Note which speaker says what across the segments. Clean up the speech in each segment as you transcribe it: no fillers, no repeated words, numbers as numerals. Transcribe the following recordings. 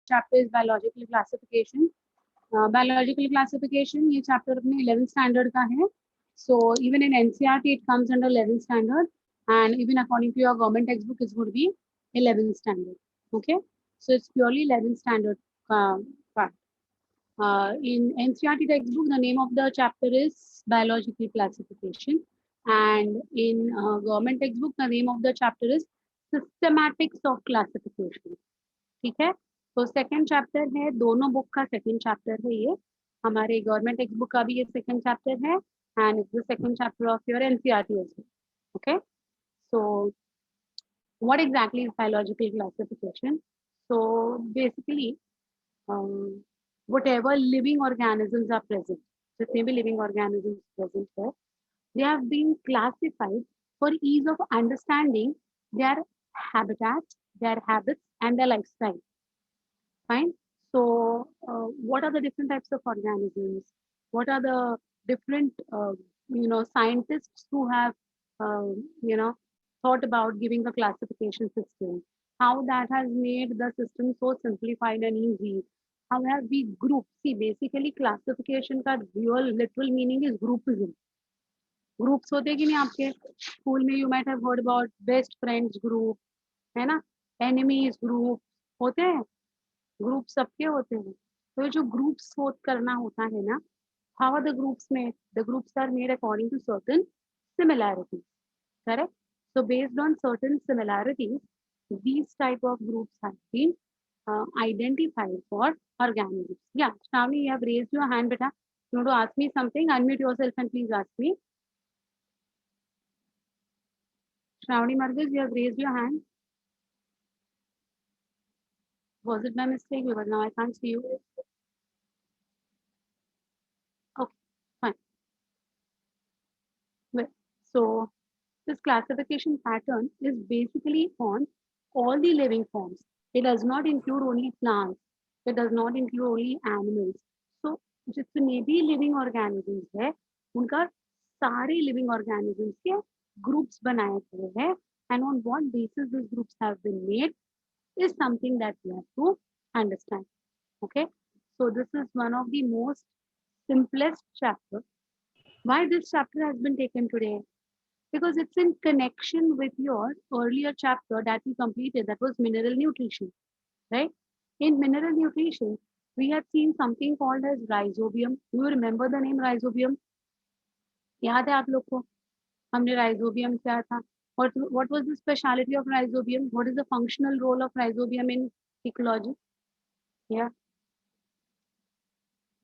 Speaker 1: chapter is biological classification. Biological classification ये chapter अपने 11th standard का है. So even in NCERT it comes under 11th standard, and even according to your government textbook it's going to be 11th standard. Okay, so it's purely 11th standard part. In NCERT textbook, the name of the chapter is biological classification, and in government textbook, the name of the chapter is systematics of classification. ठीक है, तो second chapter है, दोनों book का second chapter है ये. हमारे government text book का भी ये सेकंड चैप्टर है, and it's the second chapter of your NCERT also. Okay, so what exactly is biological classification? So basically, whatever living organisms are present, जितने भी living organisms present है, they have been classified for ease of understanding their habitat, their habits, and their lifestyle. Fine. So, what are the different types of organisms? What are the different, scientists who have, thought about giving a classification system? How that has made the system so simplified and easy? How have we grouped? See, basically, classification का real literal meaning is groupism. Groups होते कि नहीं आपके school में? You might have heard about best friends group, है ना? Enemies group होते हैं. ग्रुप सबके होते हैं. तो जो ग्रुप्स करना होता है ना, how are the groups made? The groups are made according to certain similarities. Correct? So based on certain similarities, these type of groups have been identified for organisms. Yeah, Shravani, you have raised your hand, beta. You want to ask me something? Unmute yourself and please ask me. Shravani Margus, you have raised your hand. Was it by mistake? Because now I can't see you. Okay, fine. Well, so this classification pattern is basically on all the living forms. It does not include only plants. It does not include only animals. So जितने भी living organisms है, उनका सारे living organisms के groups बनाए हुए हैं, and on what basis these groups have been made is something that we have to understand. Okay, so this is one of the most simplest chapter. Why this chapter has been taken today? Because it's in connection with your earlier chapter that we completed, that was mineral nutrition, right? In mineral nutrition, we have seen something called as rhizobium. Do you remember the name rhizobium? याद है आप लोग को? हमने rhizobium क्या था? What was the speciality of rhizobium? What is the functional role of rhizobium in ecology? Yeah.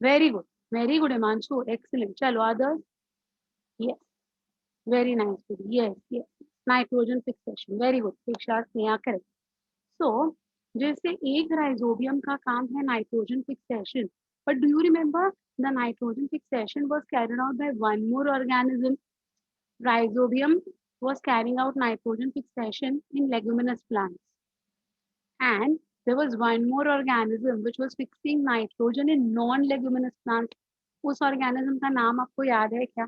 Speaker 1: Very good. Very good, Himanshu. Excellent. Chalo, others? Yes. Very nice. Yes, yes. Nitrogen fixation. Very good. Diksha, correct. So, जैसे एक rhizobium का काम है nitrogen fixation, but do you remember the nitrogen fixation was carried out by one more organism? Rhizobium was carrying out nitrogen fixation in leguminous plants, and there was one more organism which was fixing nitrogen in non-leguminous plants. उस organism का नाम आपको याद है क्या?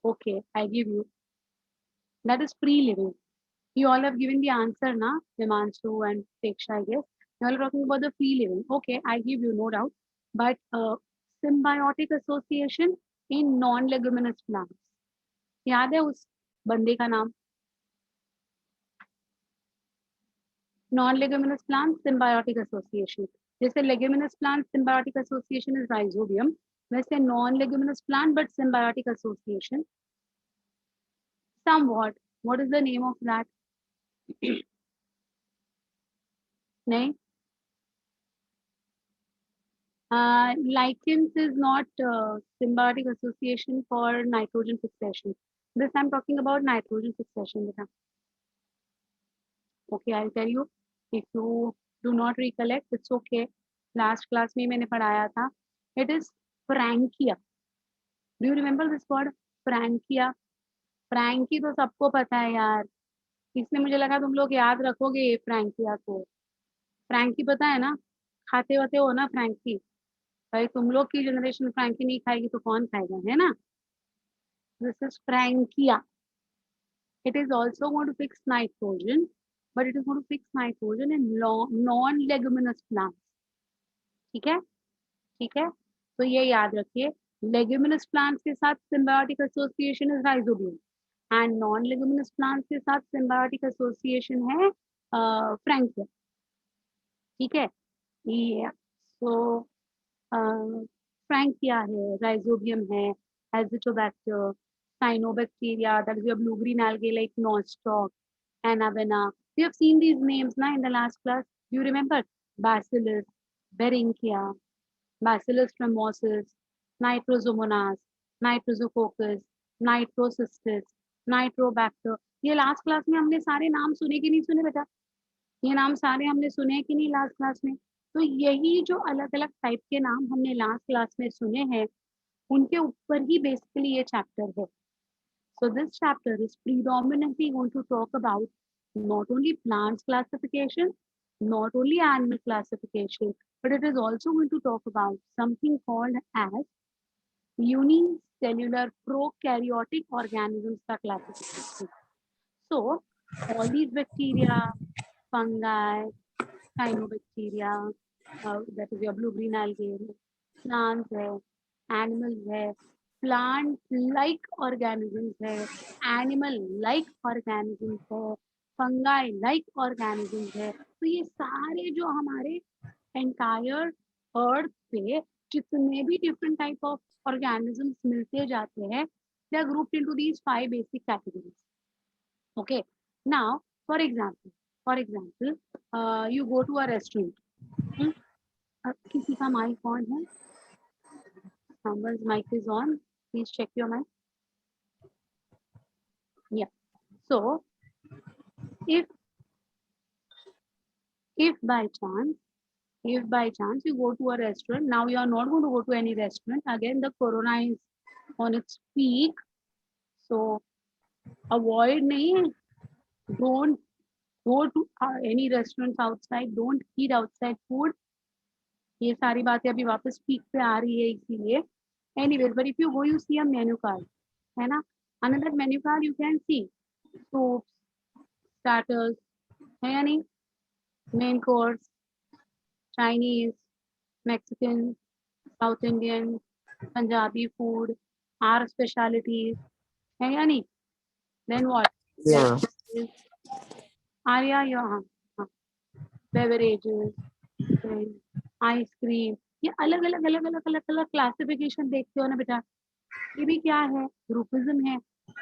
Speaker 1: Okay, I give you. That is free living. You all have given the answer, na? Himanshu and Diksha, I guess. You all are talking about the free living. Okay, I give you, no doubt. But symbiotic association in non-leguminous plants. याद है उस बंदे का नाम? Non-leguminous plants, symbiotic association. जैसे leguminous plant, symbiotic association is rhizobium. वैसे non-leguminous plant but symbiotic association. Somewhat. What is the name of that? नहीं? Lichens is not symbiotic association for nitrogen fixation. This I'm talking about nitrogen fixation. Okay, I'll tell you. If you do not recollect, it's okay. Last class में मैंने पढ़ाया था. It is Frankia. Do you remember this word? Frankia. Frankie तो सबको पता है यार. इसलिए मुझे लगा तुम लोग याद रखोगे ये फ्रैंकिया को. फ्रैंकी पता है ना? खाते वाते हो ना फ्रैंकी? भाई तुम लोग की जनरेशन फ्रैंकी नहीं खाएगी तो कौन खाएगा, है ना? This is Frankia. It is also going to fix nitrogen, but it is going to fix nitrogen in non-leguminous plants. ठीक है, ठीक है, तो ये याद रखिए, लेग्यूमिनस प्लांट्स के साथ symbiotic association is rhizobium and non leguminous plants के साथ सिम्बायोटिक एसोसिएशन है फ्रैंकिया. ठीक है, ये सो फ्रैंकिया है, राइजोबियम है, Azotobacter, cyanobacteria, that is your blue green algae like nostoc and avena. We have seen these names na in the last class. Do you remember? Bacillus, Berinkia, Bacillus phammosus, Nitrosomonas, Nitrosococcus, Nitrocystis, Nitrobacter. ये last class में हमने सारे नाम सुने कि नहीं सुने बेटा? ये नाम सारे हमने सुने कि नहीं लास्ट क्लास में? तो यही जो अलग अलग टाइप के नाम हमने लास्ट क्लास में सुने हैं, उनके ऊपर ही बेसिकली ये चैप्टर है. So this chapter is predominantly going to talk about not only plants classification, not only animal classification, but it is also going to talk about something called as unicellular prokaryotic organisms का classification. So all these bacteria, fungi, cyanobacteria, that is your blue-green algae, plants है, animals है, plant-like organisms है, animal-like organisms है, fungi-like organisms है. तो ये सारे जो हमारे entire earth पे जितने भी different type of organisms मिलते जाते हैं, they are grouped into these 5 basic categories. Okay, now for example, you go to a restaurant. किसी का mic on है? Someone's mic is on. Please check your mic. Yeah. So if by chance you go to a restaurant, now you are not going to go to any restaurant. Again, the corona is on its peak. So avoid nahi. Don't go to any restaurants outside. Don't eat outside food. ये सारी बातें अभी वापस peak पे आ रही है इसीलिए. Anyways, but if you go, you see a menu card, है ना? Under that menu card, you can see soups, starters, है या नहीं? Main course, Chinese, Mexican, South Indian, Punjabi food, our specialities, है या नहीं? Then what?
Speaker 2: Yeah.
Speaker 1: Arya, हाँ, beverages, then ice cream. ये अलग अलग क्लासिफिकेशन देखते हो ना बेटा. ये भी क्या है? ग्रुपिज्म है,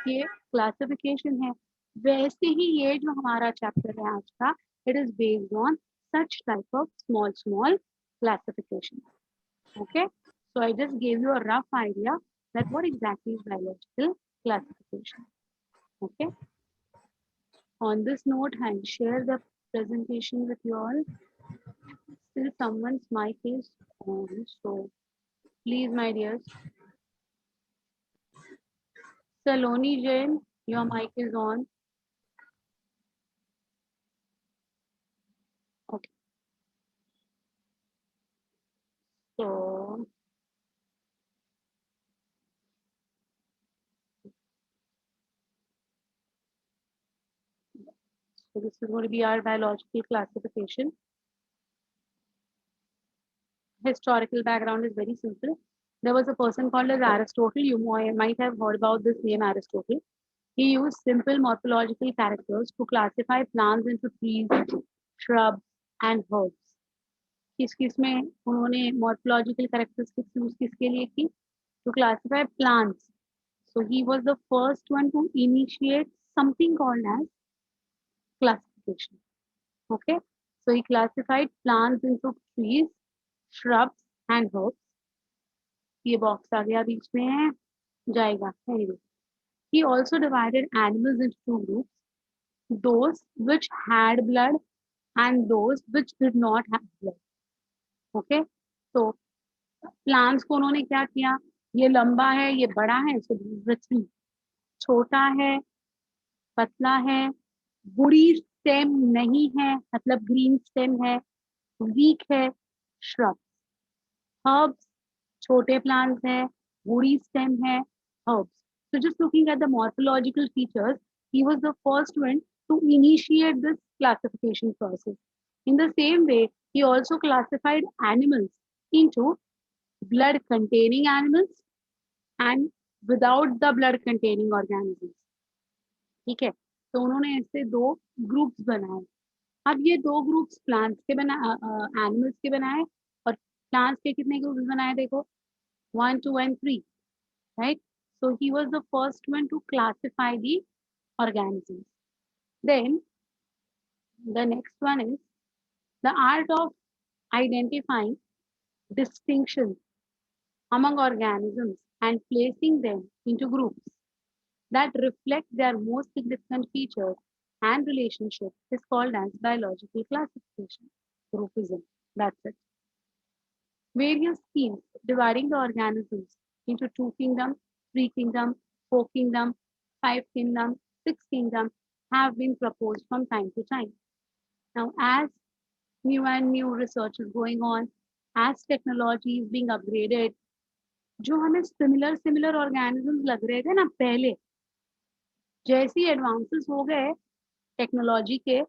Speaker 1: ये क्लासिफिकेशन है. वैसे ही ये जो हमारा चैप्टर है आज का, it is based on such type of small classification. Okay, so I just gave you a rough idea that what exactly is biological classification. Okay, on this note, I'll share the presentation with you all. Still someone's mic is on, so please, my dears. Saloni Jain, your mic is on. Okay. So this is going to be our biological classification. Historical background is very simple. There was a person called as Aristotle. You might have heard about this name, Aristotle. He used simple morphological characters to classify plants into trees, shrubs, and herbs. किस में उन्होंने morphological characteristics use किसके लिए की? To classify plants. So he was the first one to initiate something called as classification. Okay, so he classified plants into trees, shrubs, and herbs. ये box आ गया बीच में, जाएगा. Anyway, he also divided animals into 2 groups, those which had blood and those which did not have blood. Okay, so plants को उन्होंने क्या किया? ये लंबा है, ये बड़ा है, so this is a tree. छोटा है, पतला है, बुरी स्टेम नहीं है, मतलब ग्रीन स्टेम है, वीक है, श्रब. हर्ब्स, छोटे प्लांट्स है, woody stem है, herbs. So just looking at the morphological features, He was the first one to initiate this classification process. In the same way, he also classified animals into blood containing animals and without the blood containing organisms. ठीक है, तो उन्होंने ऐसे दो groups बनाए. अब ये दो ग्रुप्स प्लांट्स के बना एनिमल्स के बनाए और प्लांट्स के कितने ग्रुप्स बनाए देखो 1, 2 and 3, right? So he was the first one to classify the organisms. Then the next one is the art of identifying distinctions among organisms and placing them into groups that reflect their most significant features and relationships is called as biological classification. Groupism. That's it. Various schemes dividing the organisms into 2 kingdoms, 3 kingdoms, 4 kingdoms, 5 kingdoms, 6 kingdoms have been proposed from time to time. Now, as new and new research is going on, as technology is being upgraded, जो हमें similar organisms लग रहे थे ना पहले, जैसी advances हो गए टेक्नोलॉजी के,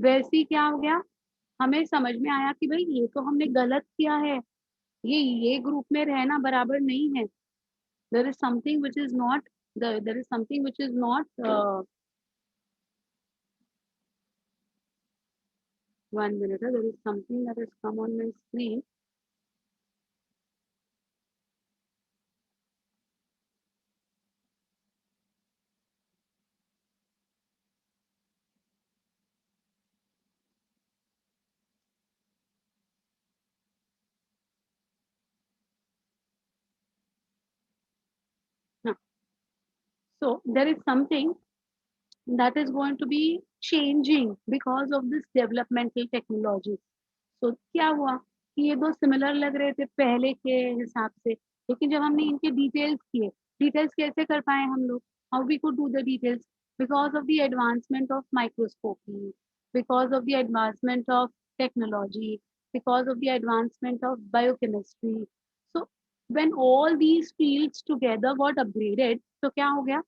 Speaker 1: वैसी क्या हो गया, हमें समझ में आया कि भाई ये तो हमने गलत किया है, ये ग्रुप में रहना बराबर नहीं है. There is something which is not there is something which is not 1 minute. There is something that has come on my screen. No. So there is something that is going to be changing because of this developmental technology. So क्या हुआ कि ये दो similar लग रहे थे पहले के हिसाब से, लेकिन जब हमने इनके डिटेल्स किए, डिटेल्स कैसे कर पाए हम लोग, how we could do the details, because of the advancement of microscopy, because of the advancement of technology, because of the advancement of biochemistry. So when all these fields together got upgraded, तो क्या हो गया,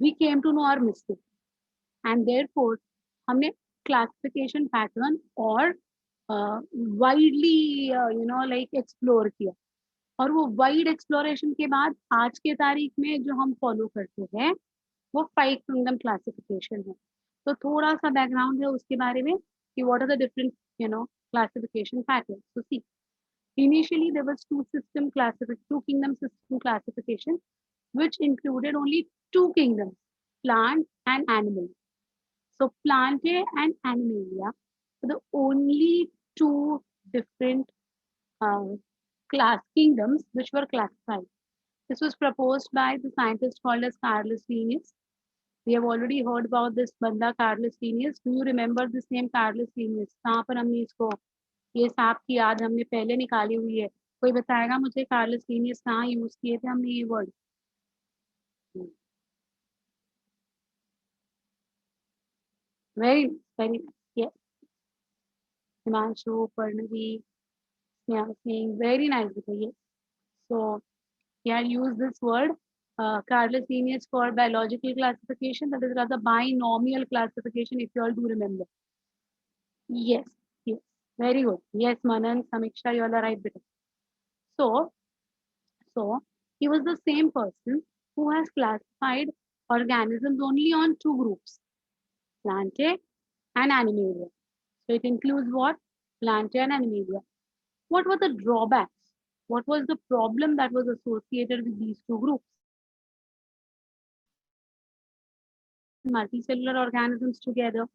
Speaker 1: we came to know our mistake and therefore हमने classification pattern और widely like explore किया. और वो wide exploration के बाद आज के तारीख में जो हम फॉलो करते हैं वो 5 किंगडम क्लासिफिकेशन है. तो थोड़ा सा बैकग्राउंड है उसके बारे में कि what are the different classification patterns. So see, initially there was two kingdom system classification which included only 2 kingdoms, plant and animal. So Plantae and Animalia were the only two different class kingdoms which were classified. This was proposed by the scientist called as Carolus Linnaeus. We have already heard about this बंदा Carolus Linnaeus. Do you remember this name Carolus Linnaeus? कहाँ पर हमने इसको, ये सांप की याद हमने पहले निकाली हुई है. कोई बताएगा मुझे Carolus Linnaeus कहाँ यूज किए थे हमने ये word? Very very yes. Himanshu, Parnavi, Sneha Singh, very nice बताइए. So yeah, use this word Carolus Linnaeus for biological classification, that is rather binomial classification, if you all do remember. Yes, yes, very good. Yes, Manan, Samiksha, you all are right. Beta. So, so he was the same person who has classified organisms only on two groups, Plantae and Animalia. So it includes what? Plantae and Animalia. What were the drawbacks? What was the problem that was associated with these two groups? Multicellular organisms together.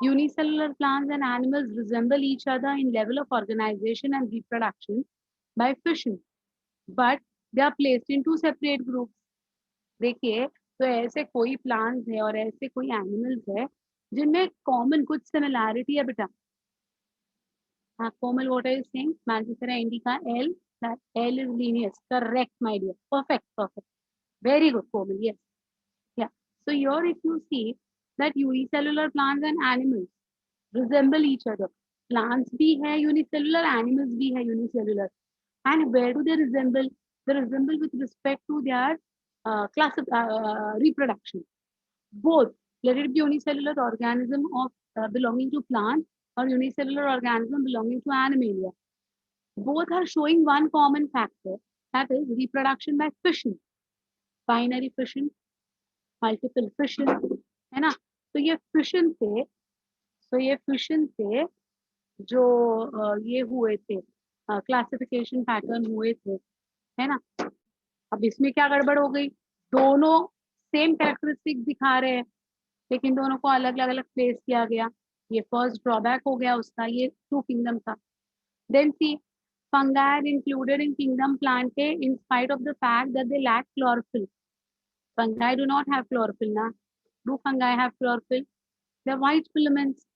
Speaker 1: Unicellular plants and animals resemble each other in level of organization and reproduction by fission, but they are placed in two separate groups. देखिए, तो ऐसे कोई plants है और ऐसे कोई animals है जिनमें कॉमन कुछ सिमिलैरिटी है बेटा. हाँ, कोमल, what are you saying? Manjusera indica L, that L is Linnaeus. Correct, my dear. Perfect, perfect. Very good, Komal. Yes. Yeah. So here if you see that unicellular plants and animals resemble each other. Plants भी है unicellular, animals भी है unicellular. And where do they resemble? They resemble with respect to their reproduction. Both, let it be unicellular organism of belonging to plant or unicellular organism belonging to animalia. Both are showing one common factor, that is reproduction by fission, binary fission, multiple fission, है ना? तो ये fission से जो ये हुए थे, classification pattern हुए थे, है ना? अब इसमें क्या गड़बड़ हो गई? दोनों सेम कैरेक्टरिस्टिक दिखा रहे हैं, लेकिन दोनों को अलग अलग प्लेस किया गया. ये फर्स्ट ड्रॉबैक हो गया उसका, ये टू किंगडम था. Then see fungi are included in kingdom Plantae in spite of the fact that they lack chlorophyll. Fungi do not have chlorophyll na. Do fungi have chlorophyll? They are white filaments.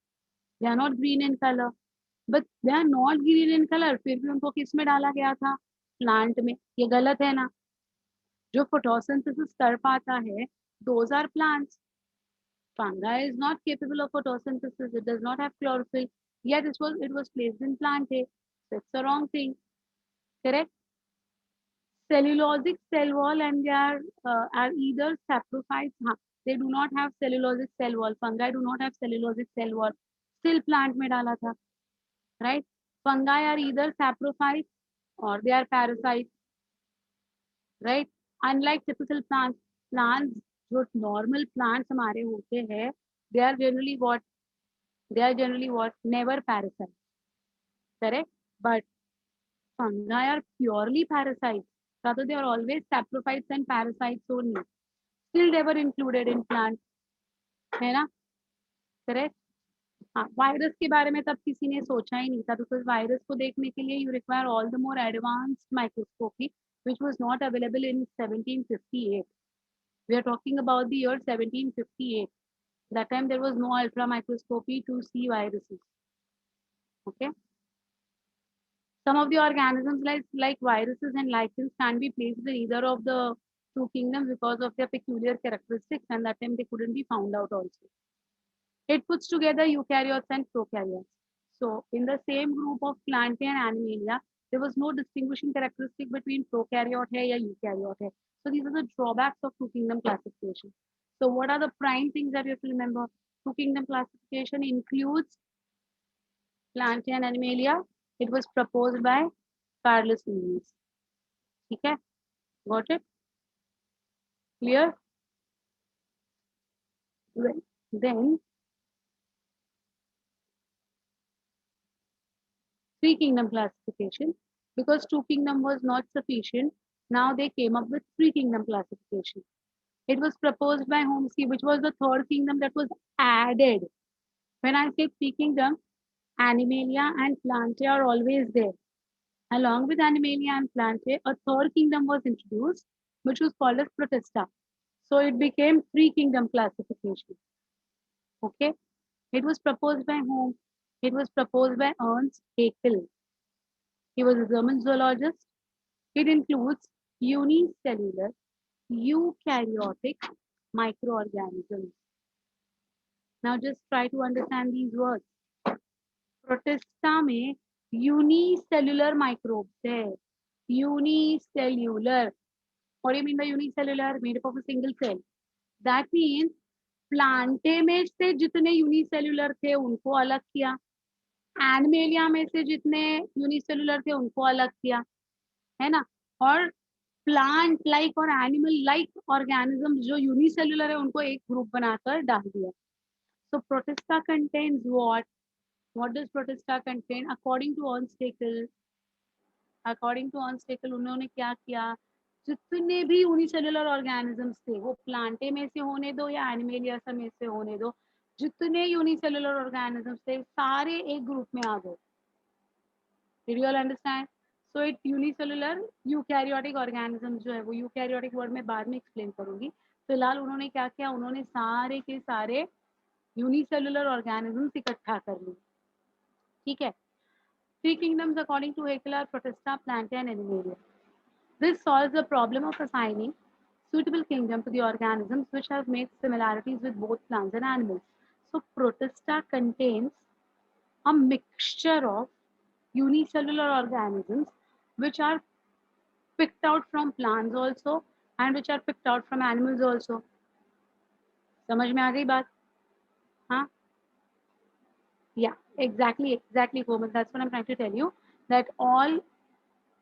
Speaker 1: They are not green in color. But they are not green in color. फिर भी उनको किस में डाला गया था? Plant में. ये गलत है ना? जो photosynthesis कर पाता है, those are plants. Fungi is not capable of photosynthesis. It does not have chlorophyll. Yet it was placed in Plantae. So it's the wrong thing. Correct? Cellulosic cell wall, and they are either saprophytes. They do not have cellulosic cell wall. Fungi do not have cellulosic cell wall. Still plant में डाला था, right? Fungi are either saprophytes or they are parasites, right? Unlike typical plants जो normal plants हमारे होते हैं, they are generally what? They are generally what? Never parasites, correct? But fungi are purely parasites. Rather, they are always saprophytes and parasites only. Still, they were included in plants, है ना? Correct? हाँ, virus के बारे में तब किसी ने सोचा ही नहीं था, बिकॉज वायरस को देखने के लिए you require all the more advanced microscopy which was not available in 1758. We are talking about the year 1758. That time there was no ultra microscopy to see viruses. Okay. Some of the organisms like viruses and lichens can be placed in either of the two kingdoms because of their peculiar characteristics, and that time they couldn't be found out also. It puts together eukaryotes and prokaryotes. So in the same group of Plantae and Animalia, there was no distinguishing characteristic between prokaryote hai ya eukaryote hai. So these are the drawbacks of two kingdom classification. So what are the prime things that you have to remember? Two kingdom classification includes Plantae and Animalia. It was proposed by Carolus Linnaeus. Okay, got it? Clear? Well, then three kingdom classification, because two kingdom was not sufficient. Now they came up with three kingdom classification. It was proposed by Homsky, which was the third kingdom that was added. When I say three kingdom, Animalia and Plantae are always there. Along with Animalia and Plantae, a third kingdom was introduced, which was called as Protista. So it became three kingdom classification. Okay. It was proposed by whom? It was proposed by Ernst Haeckel. He was a German zoologist. It includes unicellular, eukaryotic microorganisms. Now just try to understand these words. Protista में unicellular microbes है. Unicellular. What do you mean by unicellular? Made up of a single cell. That means Plantae में से जितने unicellular थे उनको अलग किया, animalia में से जितने यूनिसेल्युलर थे उनको अलग किया, है ना? और प्लांट लाइक और एनिमल लाइक ऑर्गेनिज्म जो यूनिसेल्युलर है उनको एक ग्रुप बनाकर डाल दिया. So Protista contains what does Protista contain? According to Ernst Haeckel उन्होंने क्या किया? जितने भी यूनिसेल्युलर ऑर्गेनिजम्स थे, वो प्लांटे में से होने दो या एनिमेलिया में से होने दो, जितने यूनिसेल्युलर ऑर्गेनिजम्स थे सारे एक ग्रुप में आ गए. Did you all understand? So it unicellular eukaryotic organisms जो है वो यूकैरियोटिक वर्ड में बाद में एक्सप्लेन करूंगी. फिलहाल उन्होंने क्या किया? उन्होंने सारे के सारे यूनिसेल्युलर ऑर्गेनिजम्स इकट्ठा कर लिए. ठीक है. Three kingdoms according to Haeckel are Protista, Plantae and Animalia. This solves the problem of assigning suitable kingdom to the organisms which have made similarities with both plants and animals. So Protista contains a mixture of unicellular organisms which are picked out from plants also and which are picked out from animals also. समझ में आ गई बात? हाँ, yeah, exactly, Komal. That's what I'm trying to tell you, that all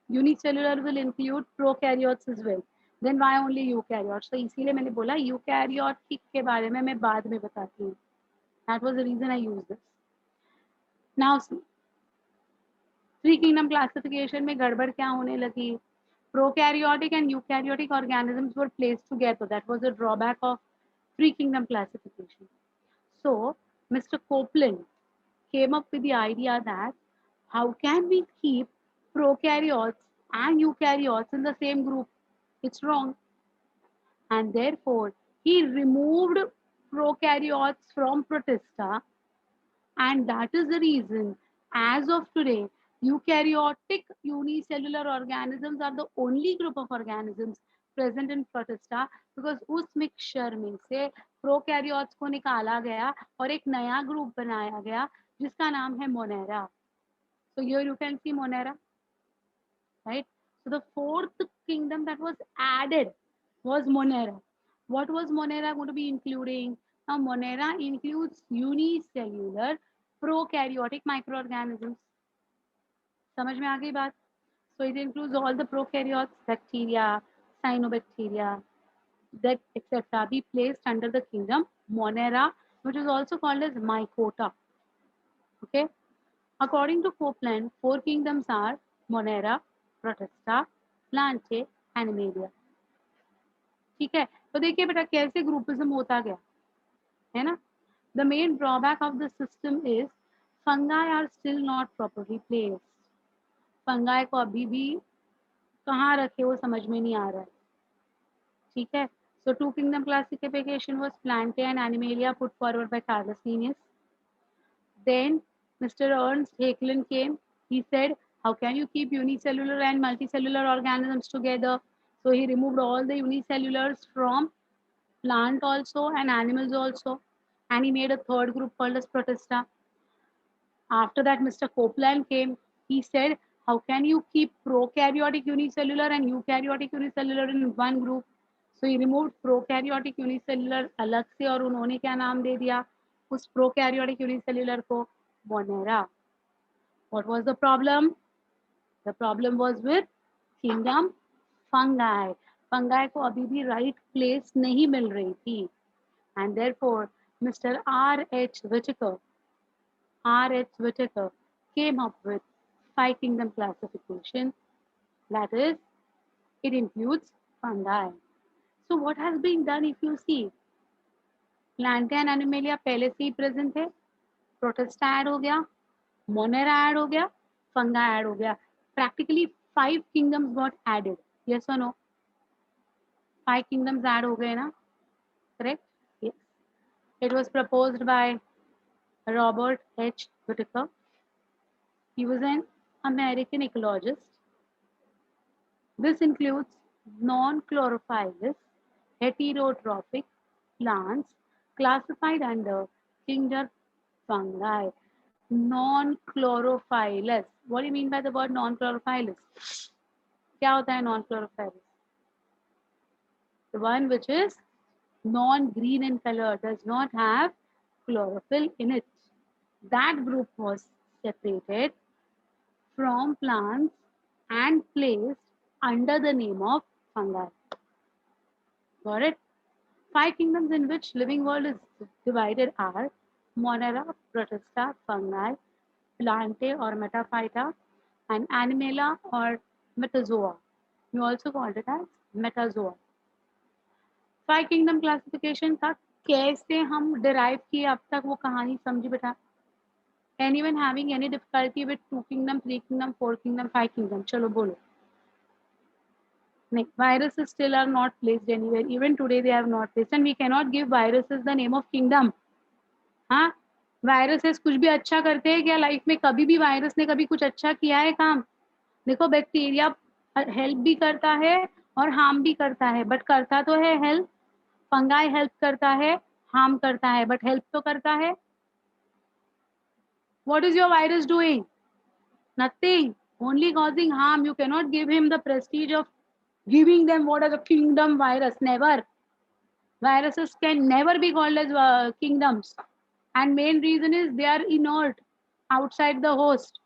Speaker 1: unicellular will include prokaryotes as well. Then why only eukaryotes? So इसीलिए मैंने बोला eukaryotic के बारे में मैं बाद में बताती हूँ. That was the reason I used this. Now see, three kingdom classification में गड़बड़ क्या होने लगी? Prokaryotic and eukaryotic organisms were placed together. That was a drawback of three kingdom classification. So Mr. Copeland came up with the idea that how can we keep prokaryotes and eukaryotes in the same group? It's wrong. And therefore, he removed prokaryotes from Protista, and that is the reason, as of today, eukaryotic unicellular organisms are the only group of organisms present in Protista, because उस mixture में से prokaryotes को निकाला गया और एक नया group बनाया गया जिसका नाम है Monera. So here you can see Monera, right? So the fourth kingdom that was added was Monera. What was Monera going to be including? Now Monera includes unicellular prokaryotic microorganisms. समझ में आ गई बात? So it includes all the prokaryotes, bacteria, cyanobacteria, that etc. be placed under the kingdom Monera, which is also called as Mycota. Okay. According to Copeland, four kingdoms are Monera, Protista, Plantae, Animalia. ठीक है, तो देखिए बेटा कैसे groupism होता गया, है ना? The main drawback of the system is fungi are still not properly placed. Fungi को अभी भी कहाँ रखे वो समझ में नहीं आ रहा है, ठीक है? So two kingdom classification was Plantae and Animalia put forward by Carlos Linnaeus. Then Mr. Ernst Haeckel came. He said, how can you keep unicellular and multicellular organisms together? So he removed all the unicellulars from plant also and animals also. And he made a third group called as Protista. After that, Mr. Copeland came. He said, how can you keep prokaryotic unicellular and eukaryotic unicellular in one group? So he removed prokaryotic unicellular अलग से और उन्होंने क्या नाम दे दिया उस prokaryotic unicellular को? Monera. What was the problem? The problem was with kingdom fungi. Fungi को अभी भी right place नहीं मिल रही थी. And therefore, Mr. R.H. Whitaker came up with five kingdom classification. That is, it includes fungi. So what has been done if you see? Plantae and Animalia पहले से ही present है, Protista add हो गया, Monera add हो गया, fungi add हो गया. Practically 5 kingdoms got added. Yes or no? 5 kingdoms add हो गए ना? Correct? Yes. It was proposed by Robert H. Whitaker. He was an American ecologist. This includes non-chlorophyllous heterotrophic plants classified under kingdom fungi. Non-chlorophyllous. What do you mean by the word non-chlorophyllous? क्या होता है non-chlorophyllous? The one which is non-green in color, does not have chlorophyll in it. That group was separated from plants and placed under the name of fungi. Got it? 5 kingdoms in which living world is divided are Monera, Protista, fungi, Plantae or Metaphyta, and Animalia or Metazoa. You also called it as Metazoa. 5 kingdom classification का कैसे हम derive किए अब तक वो कहानी समझी बेटा? Anyone having any difficulty with 2 kingdom, 3 kingdom, 4 kingdom, 5 kingdom? चलो बोलो. Viruses still are not placed anywhere. Even today they have not placed, and we cannot give viruses the name of kingdom. हाँ, वायरसेस कुछ भी अच्छा करते हैं क्या life में? कभी भी वायरस ने कभी कुछ अच्छा किया है काम? देखो बैक्टीरिया हेल्प भी करता है और हार्म भी करता है, बट करता तो है हेल्प. फंगाई हेल्प करता है, हार्म करता है, बट हेल्प तो करता है. What is your virus doing? Nothing. Only causing harm. You cannot give him the prestige of giving them what as a kingdom virus. Never. Viruses can never be called as kingdoms. And main reason is they are inert outside the host.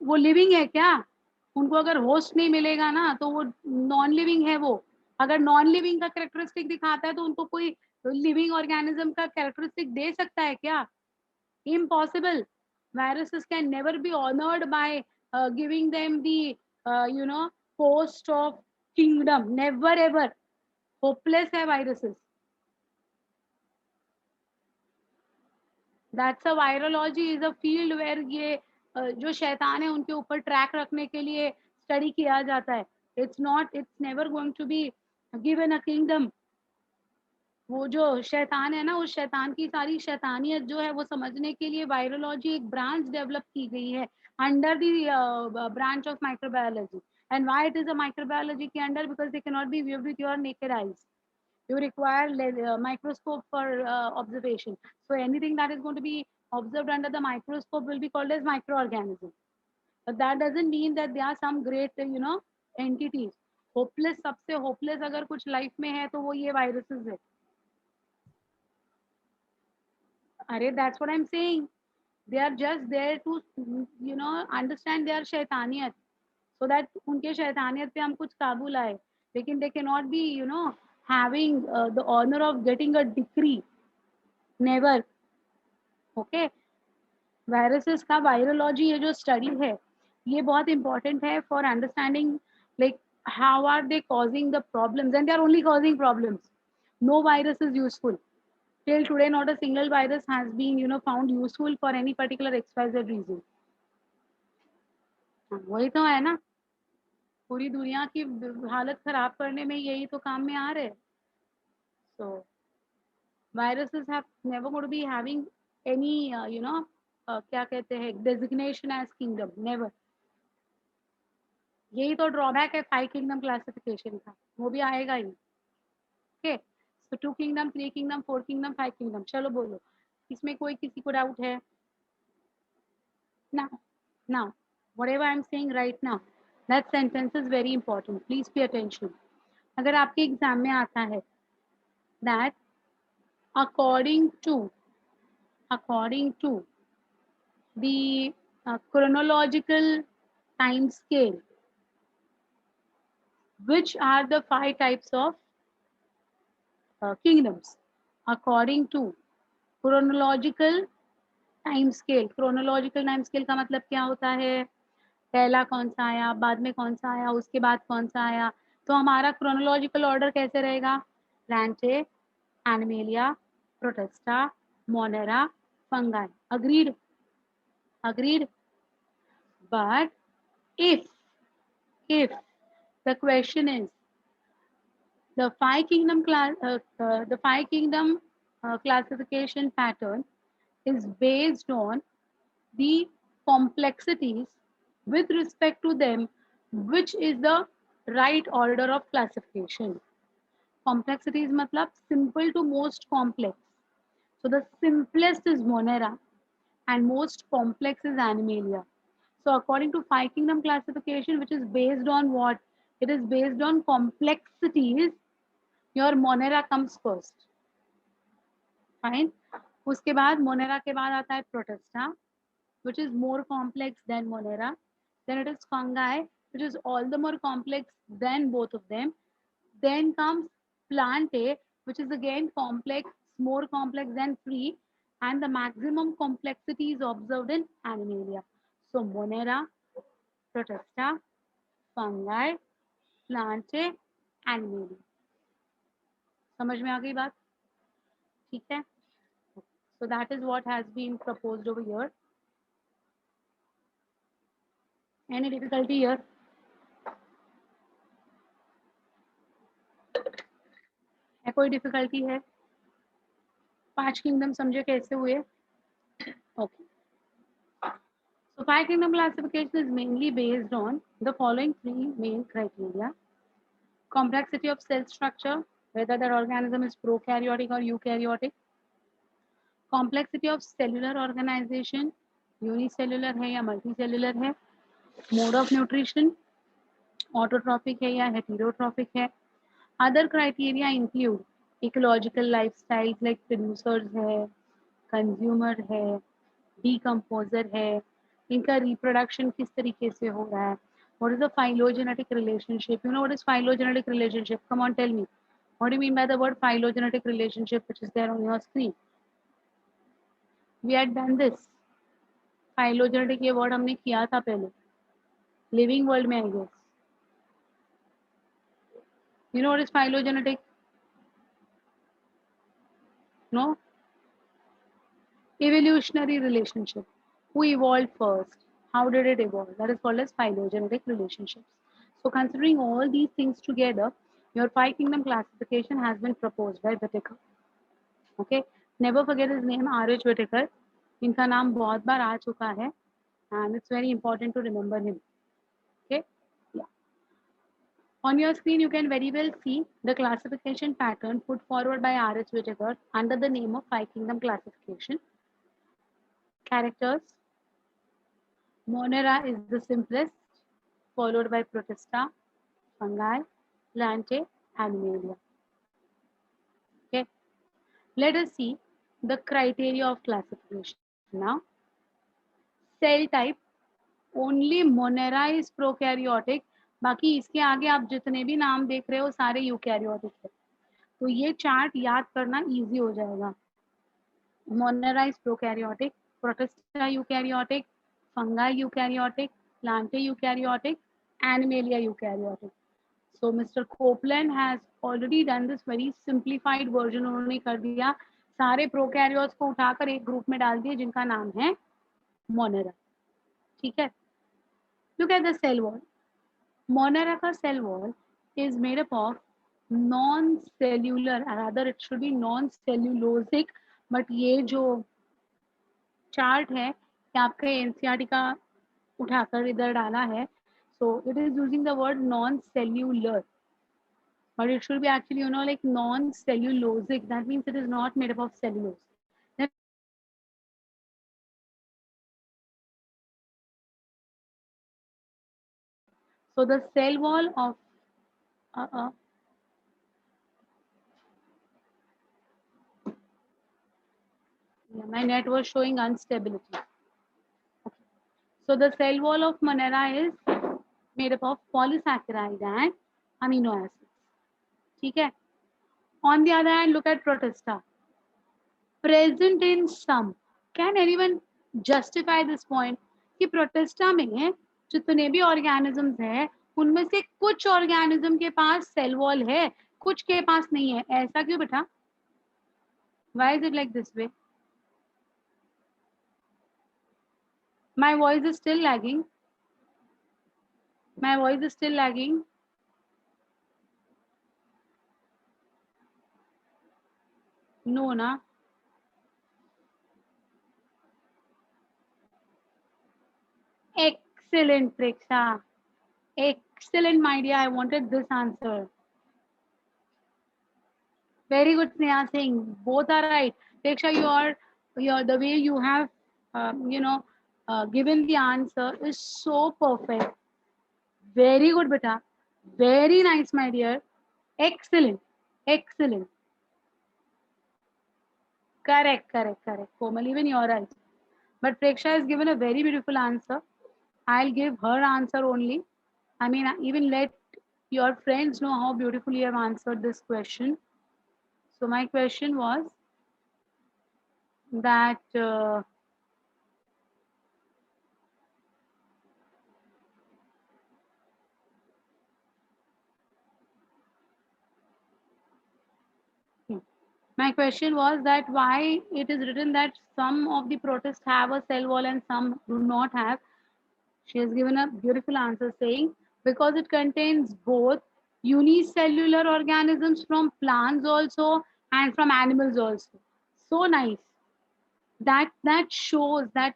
Speaker 1: वो living है क्या? उनको अगर host नहीं मिलेगा ना तो वो नॉन लिविंग है वो। अगर नॉन लिविंग का कैरेक्टरिस्टिक दिखाता है तो उनको कोई लिविंग ऑर्गेनिज्म का कैरेक्टरिस्टिक दे सकता है क्या? Impossible. Viruses can never be honored by giving them the post of kingdom. Never ever. Hopeless hai viruses. That's a virology is a field where ये जो शैतान है उनके ऊपर ट्रैक रखने के लिए स्टडी किया जाता है. It's never going to be given a kingdom. वो जो शैतान है ना, उस शैतान की सारी शैतानियत जो है वो समझने के लिए वायरोलॉजी एक ब्रांच डेवलप की गई है under the branch of microbiology. And why it is a microbiology के under? Because they can not be viewed with your naked eyes. You require microscope for observation. So anything that is going to be observed under the microscope will be called as microorganism. But that doesn't mean that there are some great entities. Hopeless, सबसे hopeless अगर कुछ life में है तो वो ये viruses है. अरे that's what I'm saying. They are just there to understand their शैतानियत, so that उनके शैतानियत पे हम कुछ काबू लाए. लेकिन they cannot be having the honor of getting a decree. Never. Okay. Viruses का वायरोलॉजी ये जो स्टडी है ये बहुत इंपॉर्टेंट है for understanding like how are they causing the problems, and they are only causing problems. No virus is useful. Till today, not a single virus has been, found useful for any particular XYZ reason. वही तो है ना, पूरी दुनिया की हालत खराब करने में यही तो काम में आ रहे. So viruses have never going to be having any, क्या कहते हैं, designation as kingdom. Never. यही तो ड्रॉबैक है 5 किंगडम क्लासिफिकेशन का, वो भी आएगा ही. ओके, सो 2 किंगडम, 3 किंगडम, 4 किंगडम, 5 किंगडम. चलो बोलो, इसमें कोई किसी को डाउट है? Now, whatever I'm saying right now, that sentence is very important. Please pay attention. अगर आपके एग्जाम में आता है that according to the chronological time scale, which are the 5 types of kingdoms according to chronological time scale. Chronological time scale का मतलब क्या होता है? पहला कौन सा आया, बाद में कौन सा आया, उसके बाद कौन सा आया. तो हमारा क्रोनोलॉजिकल ऑर्डर कैसे रहेगा? रैंचे, Animalia, Protista, Monera, Fungi. agreed. But if the question is the 5 kingdom classification pattern is based on the complexities with respect to them, which is the right order of classification. Complexities matlab simple to most complex. So the simplest is Monera and most complex is Animalia. So according to 5 kingdom classification, which is based on what? It is based on complexities. Your Monera comes first. Fine. उसके बाद Monera के बाद आता है Protista, which is more complex than Monera. Then it is fungi, which is all the more complex than both of them. Then comes Plantae, which is again complex, more complex than Tree, and the maximum complexity is observed in Animalia. So Monera, Protista, fungi, Plantae, Animalia. समझ में आ गई बात? ठीक है? So that is what has been proposed over here. Any difficulty here? है कोई difficulty है? 5 kingdom समझे कैसे हुए? Okay. So 5 kingdom classification is mainly based on the following 3 main criteria. Complexity of cell structure, whether that organism is prokaryotic or eukaryotic. Complexity of cellular organization, unicellular है या multicellular है. Mode of nutrition, autotrophic है या heterotrophic है। Other criteria include ecological lifestyles like producers है, consumer है, decomposer है, इनका रिप्रोडक्शन किस तरीके से हो रहा है, what is the phylogenetic relationship, you know what is phylogenetic relationship, come on tell me, what do you mean by the word phylogenetic relationship which is there on your screen? We had done this, phylogenetic ये word हमने किया था पहले living world में, I guess you know what is phylogenetic, no? Evolutionary relationship, who evolved first, how did it evolve, that is called as phylogenetic relationships. So considering all these things together, your five kingdom classification has been proposed by Whittaker. Okay, never forget his name, R.H. Whittaker. इनका नाम बहुत बार आ चुका है and it's very important to remember him. Okay, yeah. On your screen you can very well see the classification pattern put forward by R.H. Whittaker under the name of five kingdom classification. Characters: Monera is the simplest, followed by Protista, fungi, Plantae, Animalia. Okay, let us see the criteria of classification now. Cell type: only Monera is prokaryotic, बाकी इसके आगे आप जितने भी नाम देख रहे हो सारे यूकैरियोटिक है, तो ये चार्ट याद करना इजी हो जाएगा. Monera is prokaryotic, Protista eukaryotic, fungi eukaryotic, Plantae eukaryotic, Animalia eukaryotic. So Mr. Copeland has already done this very simplified version. उन्होंने कर दिया, सारे प्रोकैरियोट्स को उठाकर एक ग्रुप में डाल दिए जिनका नाम है मोनेरा. ठीक है, look at the cell wall. Monera का cell wall is made up of non-cellular, rather it should be non-cellulosic, but ये जो चार्ट है कि आपका एनसीईआरटी का उठाकर इधर डाला है, so it is using the word non-cellular, but it should be actually, you know, like non-cellulosic. That means it is not made up of cellulose. Then so the cell wall of yeah, my net was showing instability. Okay. So the cell wall of Monera is made up of polysaccharide and amino acids. ठीक है. On the other hand, look at Protista. Present in some. Can anyone justify this point कि Protista में जितने भी organisms है उनमें से कुछ organism के पास cell wall है, कुछ के पास नहीं है, ऐसा क्यों बेटा? Why is it like this way? My voice is still lagging. My voice is still lagging. No, na. Excellent, Preksha. Excellent, my dear. I wanted this answer. Very good, Sneha Singh. Both are right. Preksha, your the way you have, given the answer is so perfect. Very good, beta. Very nice, my dear. Excellent. Excellent. Correct, correct, correct. Komal, even you're right. But Preksha has given a very beautiful answer. I'll give her answer only. I mean, even let your friends know how beautifully you have answered this question. So my question was that my question was that why it is written that some of the protists have a cell wall and some do not have. She has given a beautiful answer saying because it contains both unicellular organisms from plants also and from animals also. So nice. That shows that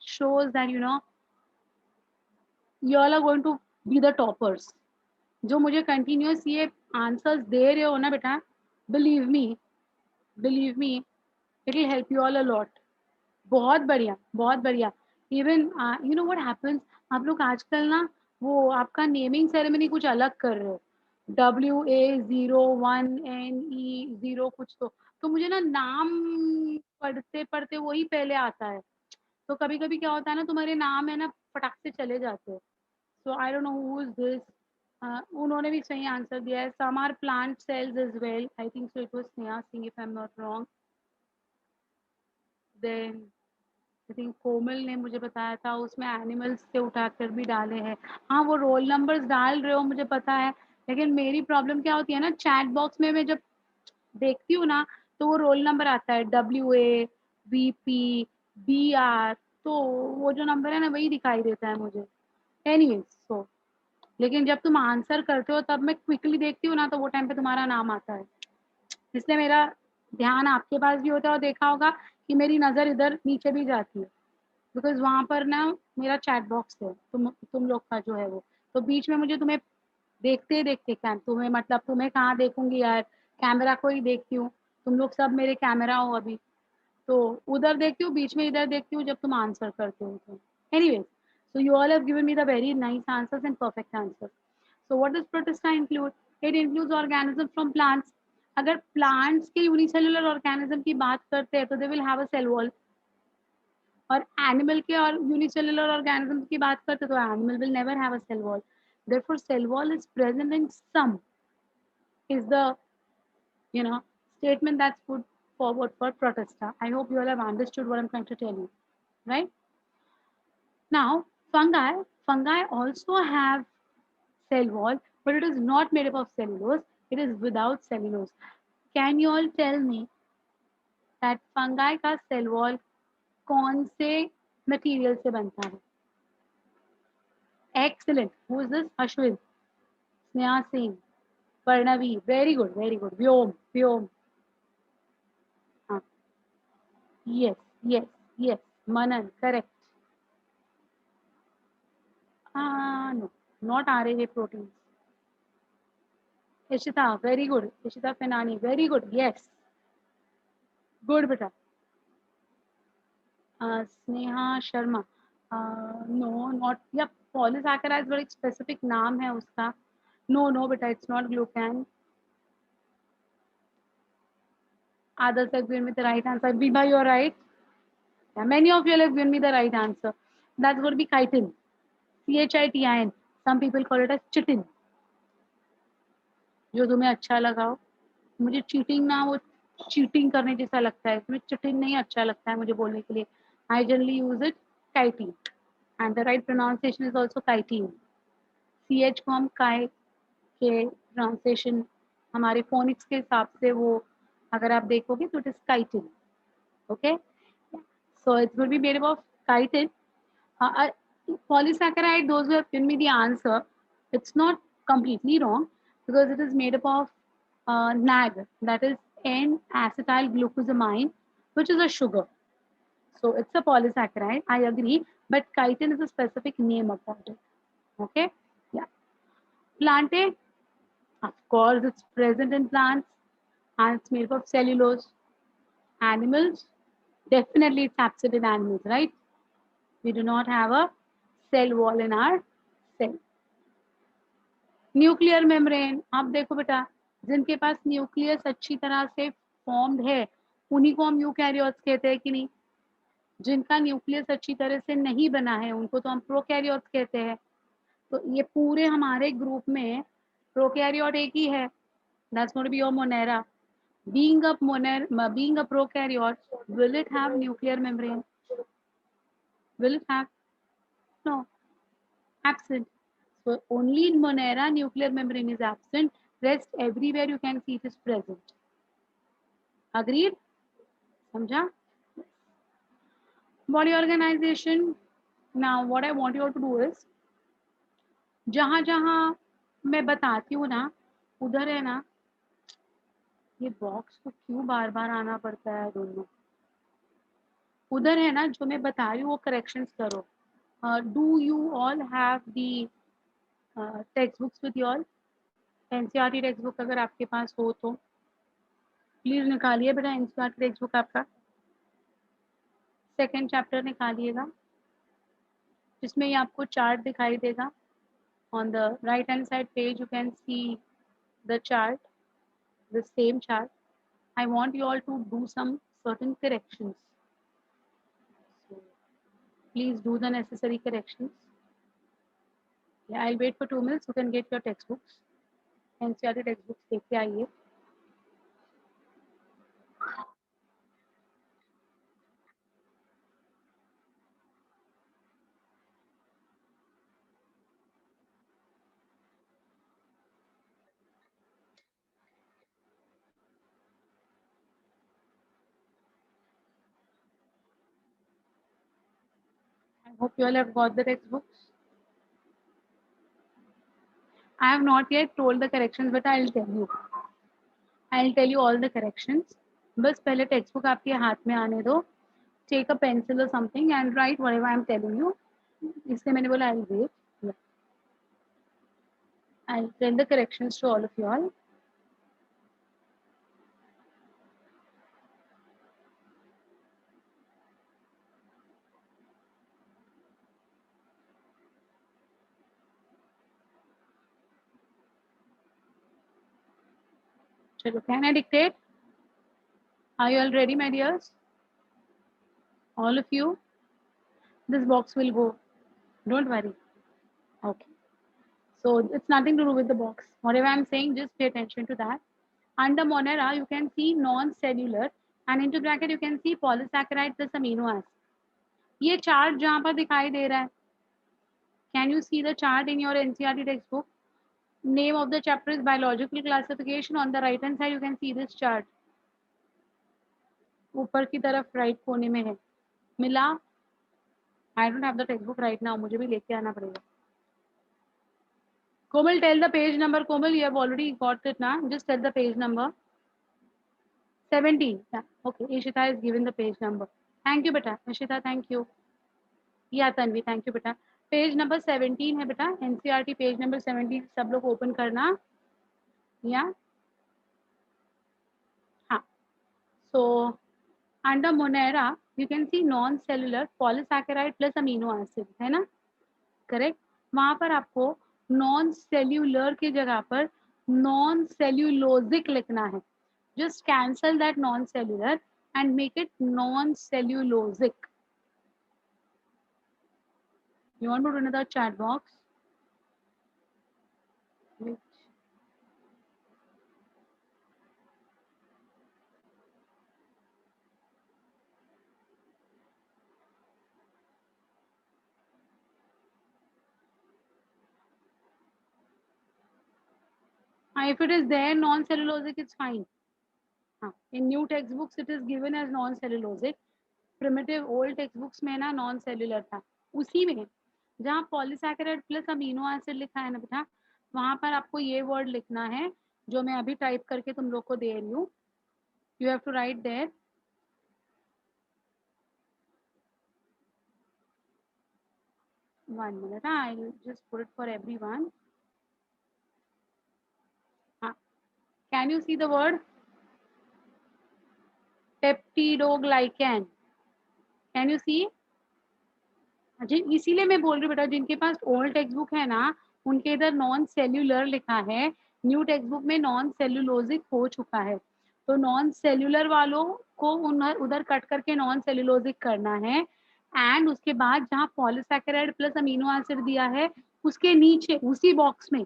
Speaker 1: you all are going to be the toppers. जो मुझे continuous ये answers दे रहे हो ना बेटा, believe me it will help you all a lot. बहुत बढ़िया, बहुत बढ़िया. Even you know what happens, आप लोग आजकल ना वो आपका नेमिंग सेरेमनी कुछ अलग कर रहे हो, WA01NE0 कुछ तो मुझे ना नाम पढ़ते पढ़ते वही पहले आता है। तो कभी कभी क्या होता है ना, तुम्हारे नाम है ना फटाक से चले जाते हैं। So I don't know who is this. उन्होंने भी सही आंसर दिया है, some are plant cells is well, I think so it was Sneha Singh if I am not wrong. Then I think Komal ने मुझे बताया था उसमें एनिमल्स से उठाकर भी डाले हैं। हाँ, वो रोल नंबर्स डाल रहे हो मुझे पता है, लेकिन मेरी प्रॉब्लम क्या होती है ना, चैट बॉक्स में मैं जब देखती हूँ ना, तो वो रोल नंबर आता है WA VP BR, तो वो जो नंबर है ना वही दिखाई देता है मुझे। एनीवेज सो, लेकिन जब तुम आंसर करते हो तब मैं क्विकली देखती हूँ ना, तो वो टाइम पे तुम्हारा नाम आता है, इसलिए मेरा ध्यान आपके पास भी होता है, और देखा होगा कि मेरी नज़र इधर नीचे भी जाती है, बिकॉज़ वहाँ पर ना मेरा चैट बॉक्स है, तुम लोग का जो है वो, तो बीच में मुझे तुम्हें देखते-देखते तुम्हें मतलब तुम्हें कहाँ देखूँगी यार, कैमरा को ही देखती हूँ, तुम लोग सब मेरे कैमरा हो अभी, तो उधर देखती हूँ, बीच में इधर देखती हूँ जब तुम आंसर करते हो तो। Anyways, so you all have given me the very nice answers and perfect answers. So what does Protista include? It includes organisms from plants. अगर प्लांट्स के यूनिसेलुलर ऑर्गेनिज्म की बात करते हैं तो they will have a cell wall, और animal के और यूनिसेलुलर ऑर्गेनिज्म की बात करते तो animal will never have a cell wall, therefore cell wall is present in some, is the statement that's put forward for Protista. I hope you all have understood what I'm trying to tell you, right? Now, fungi also have cell wall, but it is not made up of cellulose. It is without cellulose. Can you all tell me that fungi का cell wall कौन से material से बनता है? Excellent. Who is this? Ashwin, Sneha Singh, Parnavi. Very good, very good. Vyom. हाँ. Yes, yes, yes. Manan, correct. No, not RNA proteins. Ishita, very good. Ishita Fenani, very good. Yes. Good, beta. Sneha Sharma. No, not. Yeah, polysaccharide बड़ा एक specific नाम है उसका. No, beta, it's not glucan. Others have given me the right answer. Vibha, you're right. Yeah, many of you have given me the right answer. That's going to be chitin. CHITIN. Some people call it as chitin. जो तुम्हें अच्छा लगा हो. मुझे cheating ना वो cheating करने जैसा लगता है, तुम्हें चिटिंग नहीं अच्छा लगता है मुझे बोलने के लिए. I generally use it chitin, and the right pronunciation is also chitin. CH को हम काय के प्रोनाउंसिएशन हमारे फोनिक्स के हिसाब से वो अगर आप देखोगे तो it is chitin. Okay, so it will be made up of chitin. Polysaccharide, those who have given me the answer, it's not completely wrong because it is made up of NAG, that is N-acetyl glucosamine, which is a sugar. So it's a polysaccharide, I agree, but chitin is a specific name about it. Okay, yeah. Plantain, of course, it's present in plants and it's made up of cellulose. Animals, definitely it's absent in animals, right? We do not have a cell wall in our cell. Nuclear membrane, आप देखो बेटा, जिनके पास nucleus अच्छी तरह से formed है उन्हीं को हम यूकैरियोट्स कहते हैं कि नहीं. जिनका न्यूक्लियस अच्छी तरह से नहीं बना है उनको तो हम प्रोकैरियोट्स कहते हैं. तो ये पूरे हमारे ग्रुप में प्रोकैरियोट एक ही है, that's going to be your Monera. Being a prokaryote, will it have nuclear membrane? Will it have? No, absent. So only in Monera nuclear membrane is absent. Rest everywhere you can see it is present. Agreed? Samjha? Body organization. Now what I want you all to do is, जहाँ जहाँ मैं बताती हूँ ना उधर है ना, ये बॉक्स को क्यों बार बार आना पड़ता है दोनों. उधर है ना जो मैं बता रही हूँ वो करेक्शंस करो. Do you all have the text books with you all? NCERT text book अगर आपके पास हो तो प्लीज निकालिए बेटा. एनसीईआरटी टेक्स्ट बुक आपका सेकेंड चैप्टर निकालिएगा, जिसमें ये आपको चार्ट दिखाई देगा. On the right hand side page, you can see the chart, the same chart. I want you all to do some certain corrections. So please do the necessary corrections. Yeah, I'll wait for 2 minutes. You can get your textbooks. NCERT textbooks take के आइए. I hope you all have got the textbooks. I have not yet told the corrections, but I'll tell you. I'll tell you all the corrections. बस पहले textbook आपके हाथ में आने दो. Take a pencil or something and write whatever I'm telling you. इसलिए मैंने बोला I'll wait. Yeah. I'll tell the corrections to all of you all. चलो, can I dictate? Are you all ready, my dears? All of you? This box will go. Don't worry. Okay. So it's nothing to do with the box. Whatever I'm saying, just pay attention to that. Under Monera, you can see non-cellular and into bracket you can see polysaccharide plus amino acid. ये chart जहाँ पर दिखाई दे रहा है, can you see the chart in your NCERT textbook? Name of the chapter is biological classification. On the right hand side you can see this chart. ऊपर की तरफ right कोने में है. मिला? I don't have the textbook right now. मुझे भी लेके आना पड़ेगा. Komal, tell the page number. Komal, you have already got it now. Just tell the page number. 17. Yeah. Okay. Ishita is given the page number. Thank you, beta. Ishita, thank you. Yeah, Tanvi, thank you, beta. Page number 17 है बेटा. NCERT page number 17 सब लोग open करना. Yeah. हाँ. So under Monera, you can see non-cellular polysaccharide plus amino acid, है ना? Correct? वहाँ पर आपको non-cellular की जगह पर non-cellulosic लिखना है. Just cancel that non-cellular and make it non-cellulosic. You want to do another chat box? Which? If it is there non-cellulosic, it's fine. In new textbooks, it is given as non-cellulosic. Primitive old textbooks में ना non-cellular था. उसी में जहाँ polysaccharide plus amino acid लिखा है ना बेटा, वहां पर आपको ये वर्ड लिखना है जो मैं अभी टाइप करके तुम लोग को दे रही हूँ. You have to write there. One minute, I'll just put it for everyone. Can you see the word peptidoglycan? Can you see? इसीलिए मैं बोल रही हूँ बेटा, जिनके पास ओल्ड टेक्स्ट बुक है ना, उनके इधर नॉन सेल्यूलर लिखा है. न्यू टेक्स्ट बुक में नॉन सेल्यूलोजिक हो चुका है. तो नॉन सेल्यूलर वालों को उधर कट करके नॉन सेल्यूलोजिक करना है. एंड उसके बाद जहाँ पॉलीसैकेराइड प्लस अमीनो एसिड दिया है, उसके नीचे उसी बॉक्स में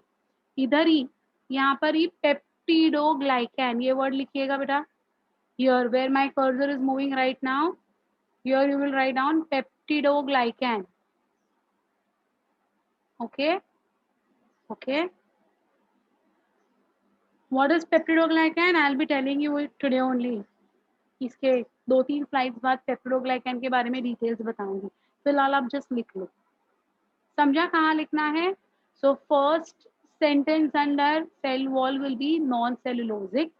Speaker 1: इधर ही यहाँ पर ही पेप्टिडोग्लाइकैन ये वर्ड लिखिएगा बेटा. Here where my cursor is moving right now, here you will write down peptidoglycan. Okay. Okay. What is peptidoglycan? I'll be telling you it today only. इसके 2-3 स्लाइड्स बाद पेप्टिडोग्लाइकैन के बारे में डिटेल्स बताऊंगी. फिलहाल आप जस्ट लिख लो. समझा कहाँ लिखना है? So first sentence under cell wall will be non-cellulosic.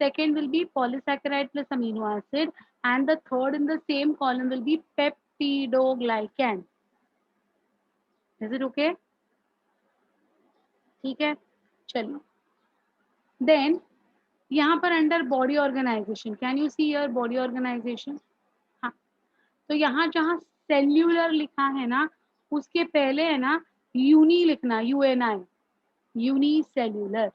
Speaker 1: Second will be polysaccharide plus amino acid, and the third in the same column will be peptidoglycan. Is it okay? ठीक है, चलिए. Then यहाँ पर under body organisation, can you see your body organisation? हाँ, तो यहाँ जहाँ cellular लिखा है ना, उसके पहले है ना यूनी लिखना, UNI, unicellular.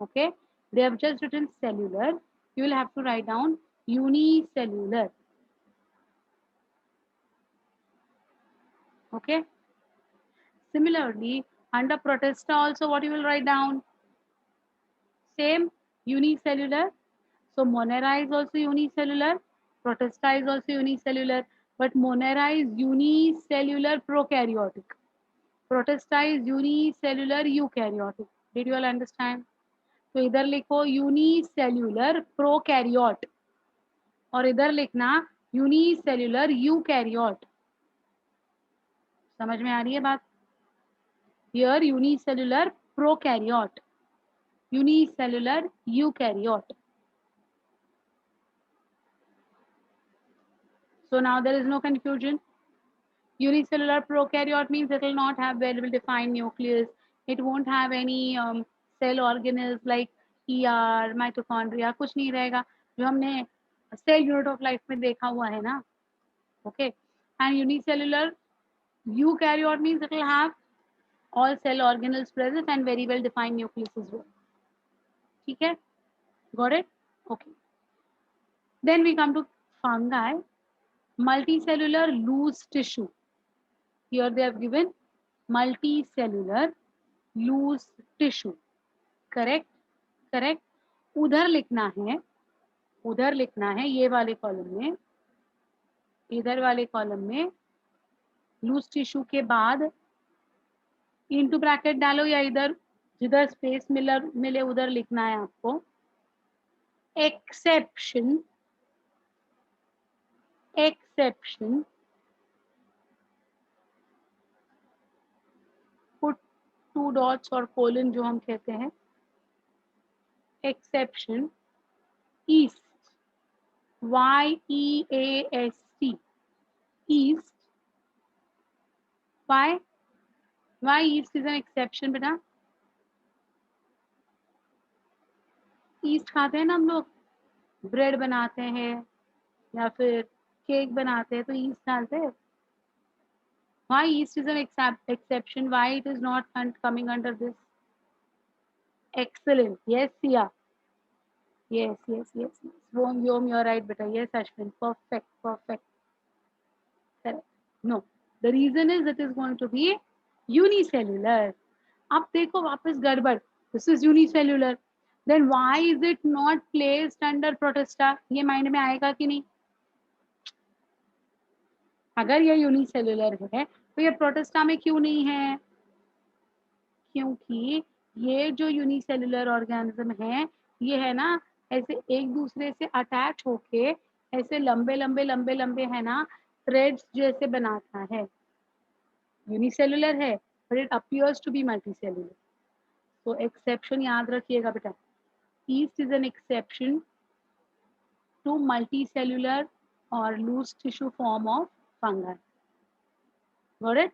Speaker 1: Okay, they have just written cellular. You will have to write down unicellular. Okay. Similarly, under protesta also, what you will write down? Same, unicellular. So Monera is also unicellular. Protesta is also unicellular. But Monera is unicellular prokaryotic. Protesta is unicellular eukaryotic. Did you all understand? तो इधर लिखो unicellular prokaryote और इधर लिखना unicellular eukaryote. समझ में आ रही है बात? Here unicellular prokaryote, unicellular eukaryote. So now there is no confusion. Unicellular prokaryote means it will not have well defined nucleus. It won't have any cell organelles like ER, mitochondria, कुछ नहीं रहेगा जो हमने cell unit of life में देखा हुआ है ना. Okay. And unicellular eukaryote means it will have all cell organelles present and very well defined nucleus as well. ठीक है? Got it? Okay. Then we come to fungi. Multicellular loose tissue. Here they have given multicellular loose tissue. Correct? Correct? उधर लिखना है ये वाले column में, इधर वाले कॉलम में लूज टिश्यू के बाद इनटू ब्रैकेट डालो या इधर जिधर स्पेस मिले उधर लिखना है आपको. एक्सेप्शन पुट 2 डॉट्स और कोलन जो हम कहते हैं. Exception east, YEAST, east. Why yeast is an exception बेटा? ईस्ट खाते हैं ना हम लोग, ब्रेड बनाते हैं या फिर केक बनाते हैं तो ईस्ट डालते हैं. Why yeast is an exception? Why it is not coming under this? Excellent. Yes, Sia. Yes. Yom, you're right, beta. Yes, Ashwin. Perfect. Correct. No. The reason is it is going to be unicellular. अब देखो वापस गड़बड़. This is unicellular. Then why is it not placed under protesta? ये mind में आएगा कि नहीं? अगर ये यूनिसेल्युलर है तो ये प्रोटेस्टा में क्यों नहीं है? क्योंकि ये जो यूनिसेल्युलर ऑर्गेनिज्म है ये है ना ऐसे एक दूसरे से अटैच होके ऐसे लंबे है ना थ्रेड्स जैसे बनाता है. यूनिसेल्युलर है but it appears to be multicellular. तो एक्सेप्शन याद रखिएगा बेटा. Yeast is an exception to multicellular or loose tissue form of fungi. Got it?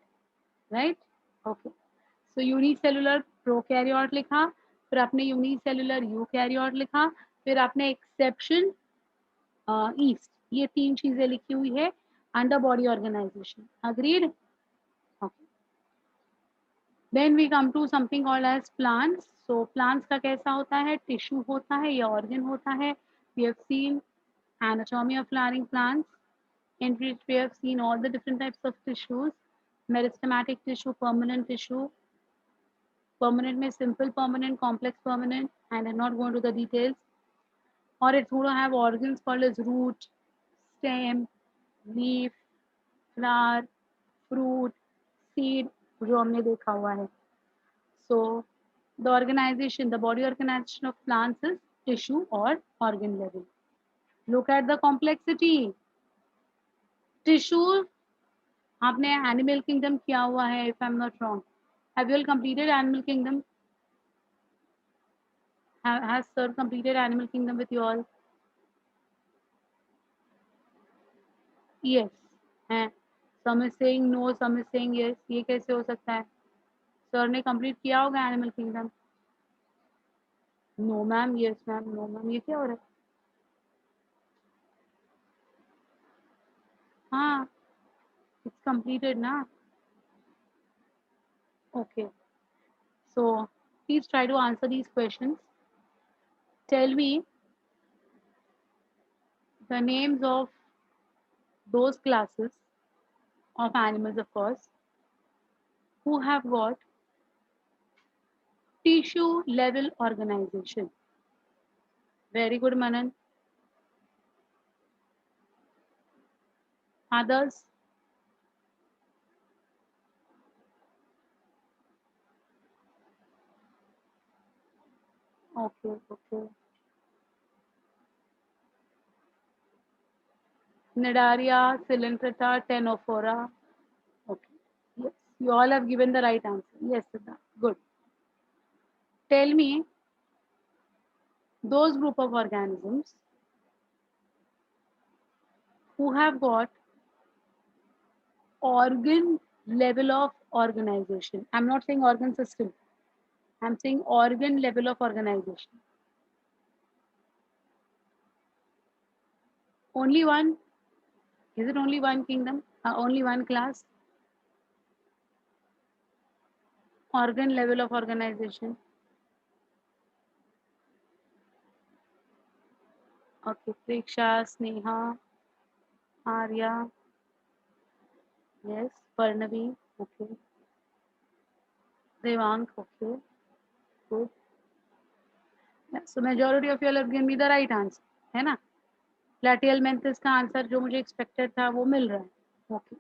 Speaker 1: Right? Okay. So unicellular prokaryote लिखा, फिर आपने unicellular eukaryote लिखा, फिर आपने exception yeast. ये 3 चीजें लिखी हुई है under body organization. Agreed? Okay. Then we come to something called as plants. So plants का कैसा होता है? Tissue होता है या organ होता है? We have seen anatomy of flowering plants, in which we have seen all the different types of tissues, meristematic tissue, permanent tissue. Permanent means simple permanent, complex permanent, and I'm not going to the details. Or it's going to have organs called as root, stem, leaf, flower, fruit, seed, जो हमने देखा हुआ है. So the organization, the body organization of plants is tissue or organ level. Look at the complexity. Tissue आपने animal kingdom किया हुआ है if I am not wrong. Have you all completed animal kingdom? Has sir completed animal kingdom with you all? Yes हैं. Some is saying no, some is saying yes. ये कैसे हो सकता है? सर ने कंप्लीट किया होगा animal kingdom. No ma'am, yes ma'am, no ma'am. ये क्या हो रहा है? हाँ, इट्स कंप्लीटेड ना. Okay. So please try to answer these questions. Tell me the names of those classes of animals, of course, who have got tissue level organization. Very good, Manan. Others? Okay, okay. Nidaria, Coelenterata, Ctenophora. Okay. Yes, you all have given the right answer. Yes, Siddharth. Good. Tell me those group of organisms who have got organ level of organization. I'm not saying organ system. I'm saying organ level of organization. Only one? Is it only one kingdom? Only one class? Organ level of organization. Okay, Preksha, Sneha, Arya, yes, Parnavi, okay, Devank, okay, good. Yeah, so majority of you all have given me the right answer, है ना? Plateal mentis का answer जो मुझे expected था वो मिल रहा है, okay.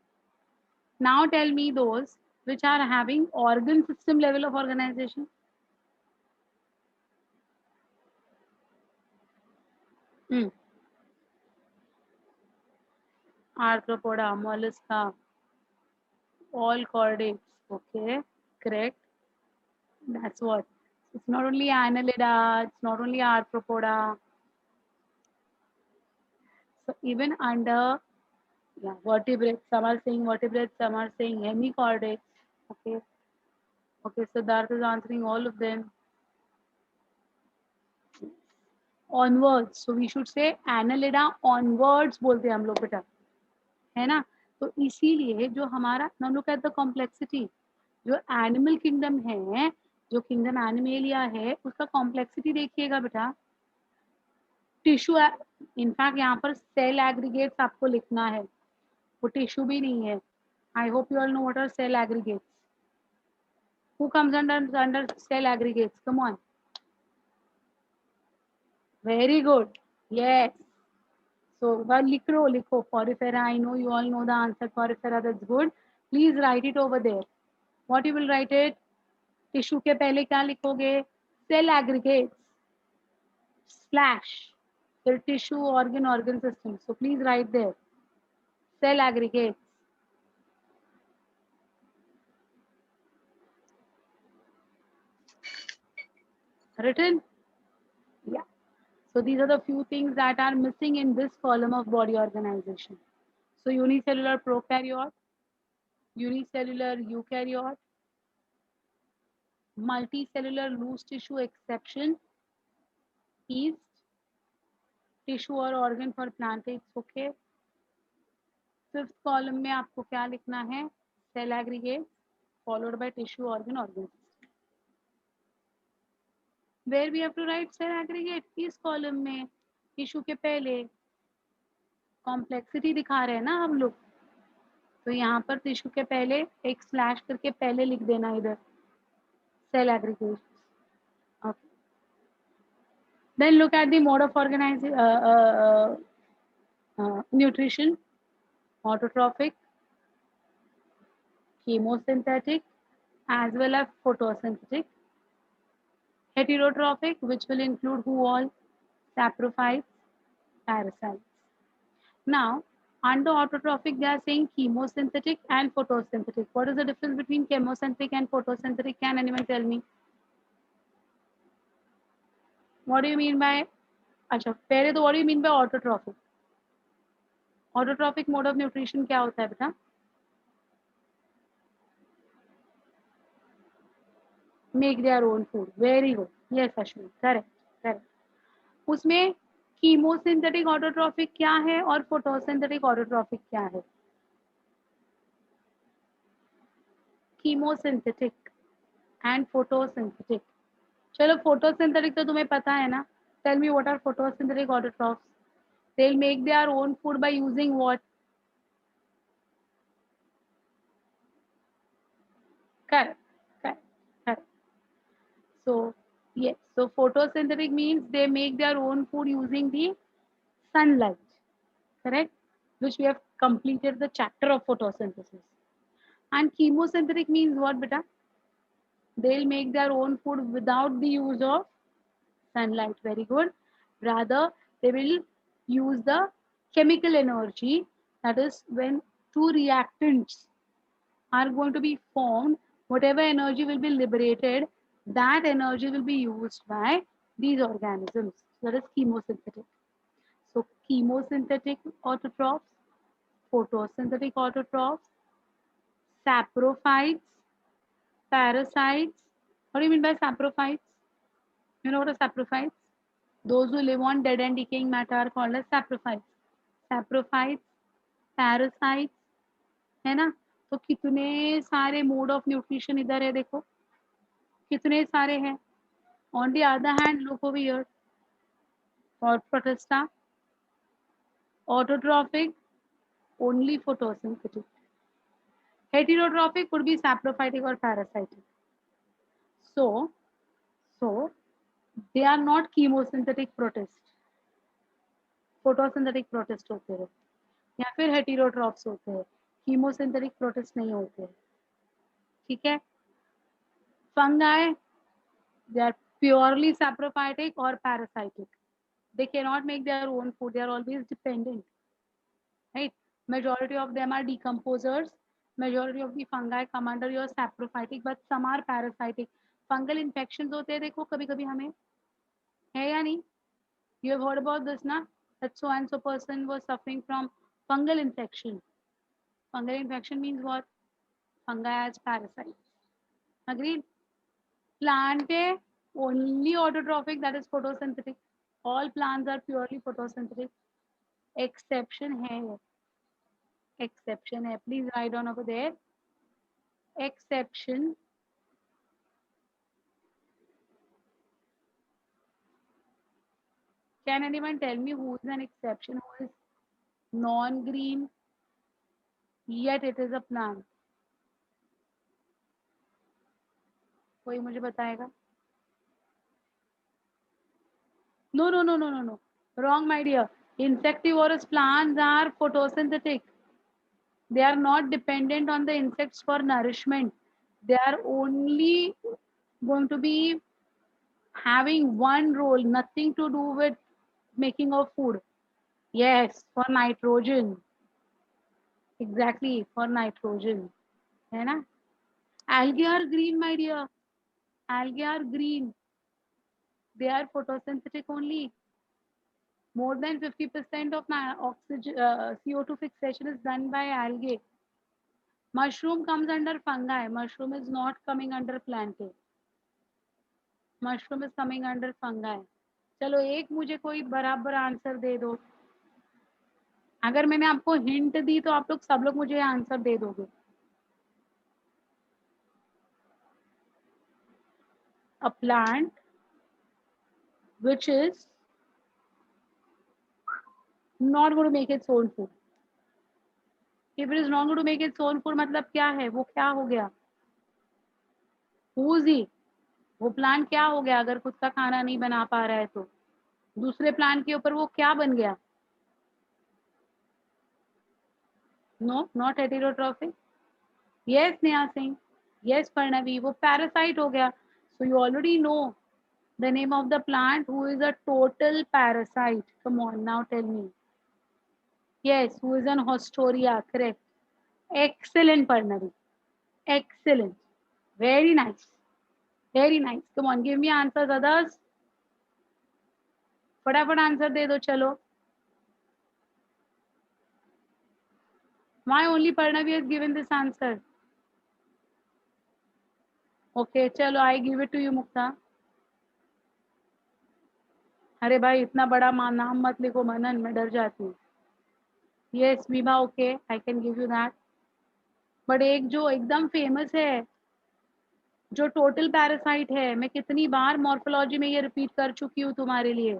Speaker 1: Now tell me those which are having organ system level of organization. Hmm. Arthropoda, mollusca, all chordates, okay, correct. That's what. It's not only Annelida, it's not only Arthropoda. So even under vertebrates, some are saying vertebrates, some are saying hemichordates. Okay. Okay, Siddharth is answering all of them. Onwards. So we should say Annelida onwards बोलते हैं हम लोग बेटा, है ना? तो इसीलिए जो हमारा now look at the complexity. जो एनिमल किंगडम है, जो किंगडम एनिमेलिया है, उसका कॉम्प्लेक्सिटी देखिएगा बेटा. टिश्यू इनफैक्ट यहाँ पर सेल एग्रीगेट्स आपको लिखना है, वो टिश्यू भी नहीं है. I hope you all know what are cell aggregates. Who comes under cell aggregates? Come on. Very good. Yes. So well, likho. Porifera. I know you all know the answer. Porifera. That's good. Please write it over there. What you will write it? Tissue के पहले क्या लिखोगे? Cell aggregates. Slash. फिर tissue, organ system. So please write there. Cell aggregates. Written? Yeah. So these are the few things that are missing in this column of body organization. So unicellular prokaryote, unicellular eukaryote, multicellular loose tissue exception, yeast, tissue or organ for plantates, okay. Fifth column में आपको क्या लिखना है? Cell aggregate followed by tissue organ organ. Where we have to write cell aggregate? इस column में tissue के पहले. Complexity दिखा रहे हैं ना हम लोग, तो यहाँ पर टिश्यू के पहले एक स्लैश करके पहले लिख देना इधर cell aggregate. Okay. Then look at the mode of organizing nutrition: autotrophic, chemosynthetic, as well as photosynthetic. Heterotrophic, which will include who all? Saprophytes, parasites. Now, under autotrophic, they are saying chemosynthetic and photosynthetic. What is the difference between chemosynthetic and photosynthetic? Can anyone tell me? What do you mean by? अच्छा, पहले तो what do you mean by autotrophic? Autotrophic mode of nutrition क्या होता है बेटा? Make their own food. Very good. Yes, Ashwin. Correct. Correct. उसमें chemosynthetic autotrophic क्या है और फोटोसिंथेटिक ऑटोट्रॉफिक क्या है? Chemosynthetic and photosynthetic. चलो फोटोसिंथेटिक तो तुम्हें पता है ना। Tell me what are photosynthetic autotrophs? They will make their own food by using what? Correct, correct, correct. So yes, so photosynthetic means they make their own food using the sunlight, correct? Which we have completed the chapter of photosynthesis. And chemosynthetic means what, beta? They'll make their own food without the use of sunlight. Very good. Rather, they will use the chemical energy. That is when two reactants are going to be formed, whatever energy will be liberated, that energy will be used by these organisms. So that is chemosynthetic. So chemosynthetic autotrophs, photosynthetic autotrophs, saprophytes, parasites. What do you mean by saprophytes? You know what are saprophytes? Those who live on dead and decaying matter are called as saprophytes. Saprophytes, parasites, है ना? तो कितने सारे mode of nutrition इधर है देखो, कितने सारे हैं. On the other hand, look over here. For Protista, autotrophic, only photosynthetic. Heterotrophic could be saprophytic or parasitic. So, so they are not chemosynthetic protist. Photosynthetic protist होते हैं या फिर heterotrophs होते हैं. Chemosynthetic protist नहीं होते हैं. ठीक है? Fungi, they are purely saprophytic or parasitic. They cannot make their own food. They are always dependent. Right? Majority of them are decomposers. Majority of the fungi come under your saprophytic, but some are parasitic. Fungal infections होते हैं देखो कभी कभी हमें, है या नहीं? You have heard about this ना, that so and so person was suffering from fungal infection. Fungal infection means what? Fungi as parasites. Agreed? Plant है only autotrophic, that is photosynthetic. All plants are purely photosynthetic. Exception है, exception है. Please write down over there. Exception. Can anyone tell me who is an exception, who is non-green yet it is a plant? कोई मुझे बताएगा? No, no, no, no, no, no. Wrong, my dear. Insectivorous plants are photosynthetic. They are not dependent on the insects for nourishment. They are only going to be having one role, nothing to do with making of food. Yes, for nitrogen. Exactly, for nitrogen. है ना? Algae are green, my dear. Algae are green. They are photosynthetic only. More than 50% of oxygen, CO2 fixation is done by algae. Mushroom comes under fungi. Mushroom is not coming under plantae. Mushroom is coming under fungi. चलो एक मुझे कोई बराबर answer दे दो. अगर मैंने आपको hint दी तो आप लोग सब लोग मुझे आंसर दे दोगे. A plant which is not going to make its own food. If it is not going to make its own food, मतलब क्या है? वो क्या हो गया? Who's he? वो प्लांट क्या हो गया अगर खुद का खाना नहीं बना पा रहा है तो? दूसरे प्लांट के ऊपर वो क्या बन गया? No, not heterotrophic. Yes Neha Singh, yes Parnavi, वो पैरासाइट हो गया. So you already know the name of the plant who is a total parasite. Come on now tell me. Yes, who is an haustoria. Correct. Excellent, Parnavi. Excellent. Very nice. Very nice. Come on, give me answers, others. फटाफट answer दे दो चलो. Why only Parnavi has given this answer? Okay, चलो, I give it to you, मुक्ता. अरे भाई इतना बड़ा नाम मत लिखो मनन, मैं डर जाती हूँ. Yes, Vibha, okay, I can give you that. But एक जो एकदम फेमस है, जो टोटल पैरासाइट है, मैं कितनी बार मॉर्फोलॉजी में ये रिपीट कर चुकी हूँ तुम्हारे लिए।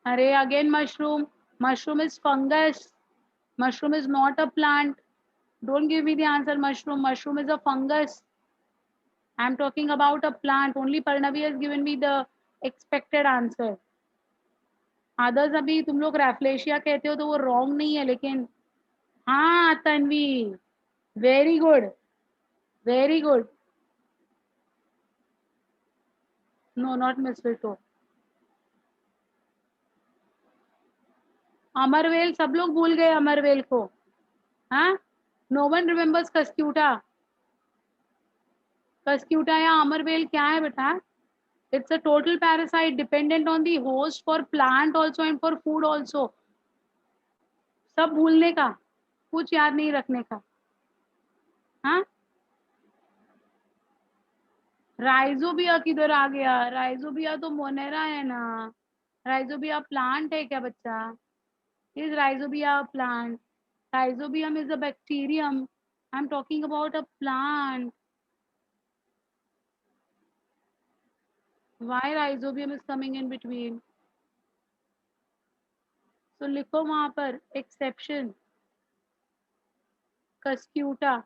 Speaker 1: अरे again mushroom, mushroom is fungus, mushroom is not a plant. Don't give me the answer mushroom. Mushroom is a fungus. I'm talking about a plant. Only Parnavi has given me the expected answer. Others अभी तुम लोग रैफ्लेशिया कहते हो तो वो wrong नहीं है, लेकिन हाँ Tanvi, very good, very good. No not mistletoe. अमरवेल, सब लोग भूल गए अमरवेल को। हाँ, no one remembers Cuscuta. Cuscuta या अमरवेल क्या है बेटा? It's a total parasite dependent on the host for plant also and for food also. सब भूलने का, कुछ याद नहीं रखने का। हाँ, राइजोबिया किधर आ गया? राइजोबिया तो मोनेरा है ना। राइजोबिया प्लांट है क्या बच्चा? Is rhizobia plant? Rhizobium is a bacterium. I am talking about a plant. Why rhizobium is coming in between? तो लिखो वहां पर exception, Cuscuta.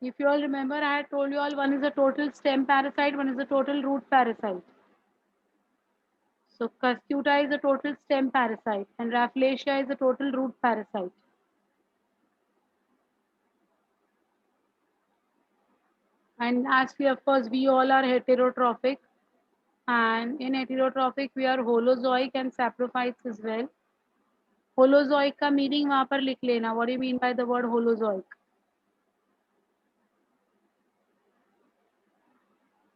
Speaker 1: If you all remember, I had told you all one is a total stem parasite, one is a total root parasite. So Cuscuta is a total stem parasite and Rafflesia is a total root parasite. And as we, of course, we all are heterotrophic, and in heterotrophic we are holozoic and saprophytes as well. Holozoic का meaning वहाँ पर लिख लेना. What do you mean by the word holozoic?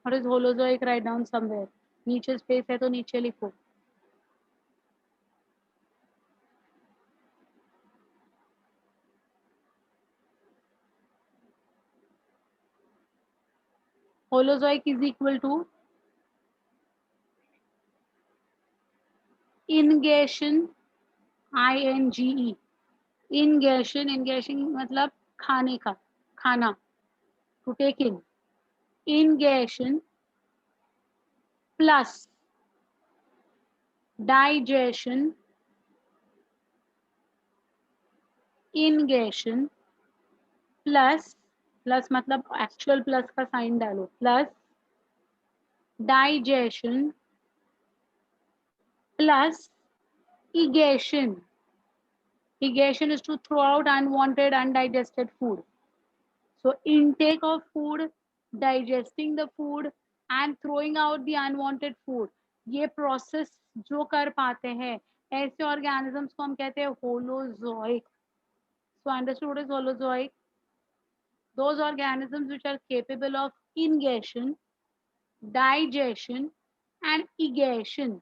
Speaker 1: What is holozoic? Write down somewhere. नीचे space है तो नीचे लिखो. Holozoic is equal to ingation, INGE. ingation, ingation मतलब खाने का, खाना, to take in. ingation plus digestion, ingation plus, plus मतलब actual plus का sign डालो, plus digestion plus egation. Egation is to throw out unwanted, undigested food. So intake of food, digesting the food and throwing out the unwanted food, ये process जो कर पाते हैं ऐसे organisms को हम कहते हैं holozoic. So understood what is holozoic? Those organisms which are capable of ingation, digestion and egation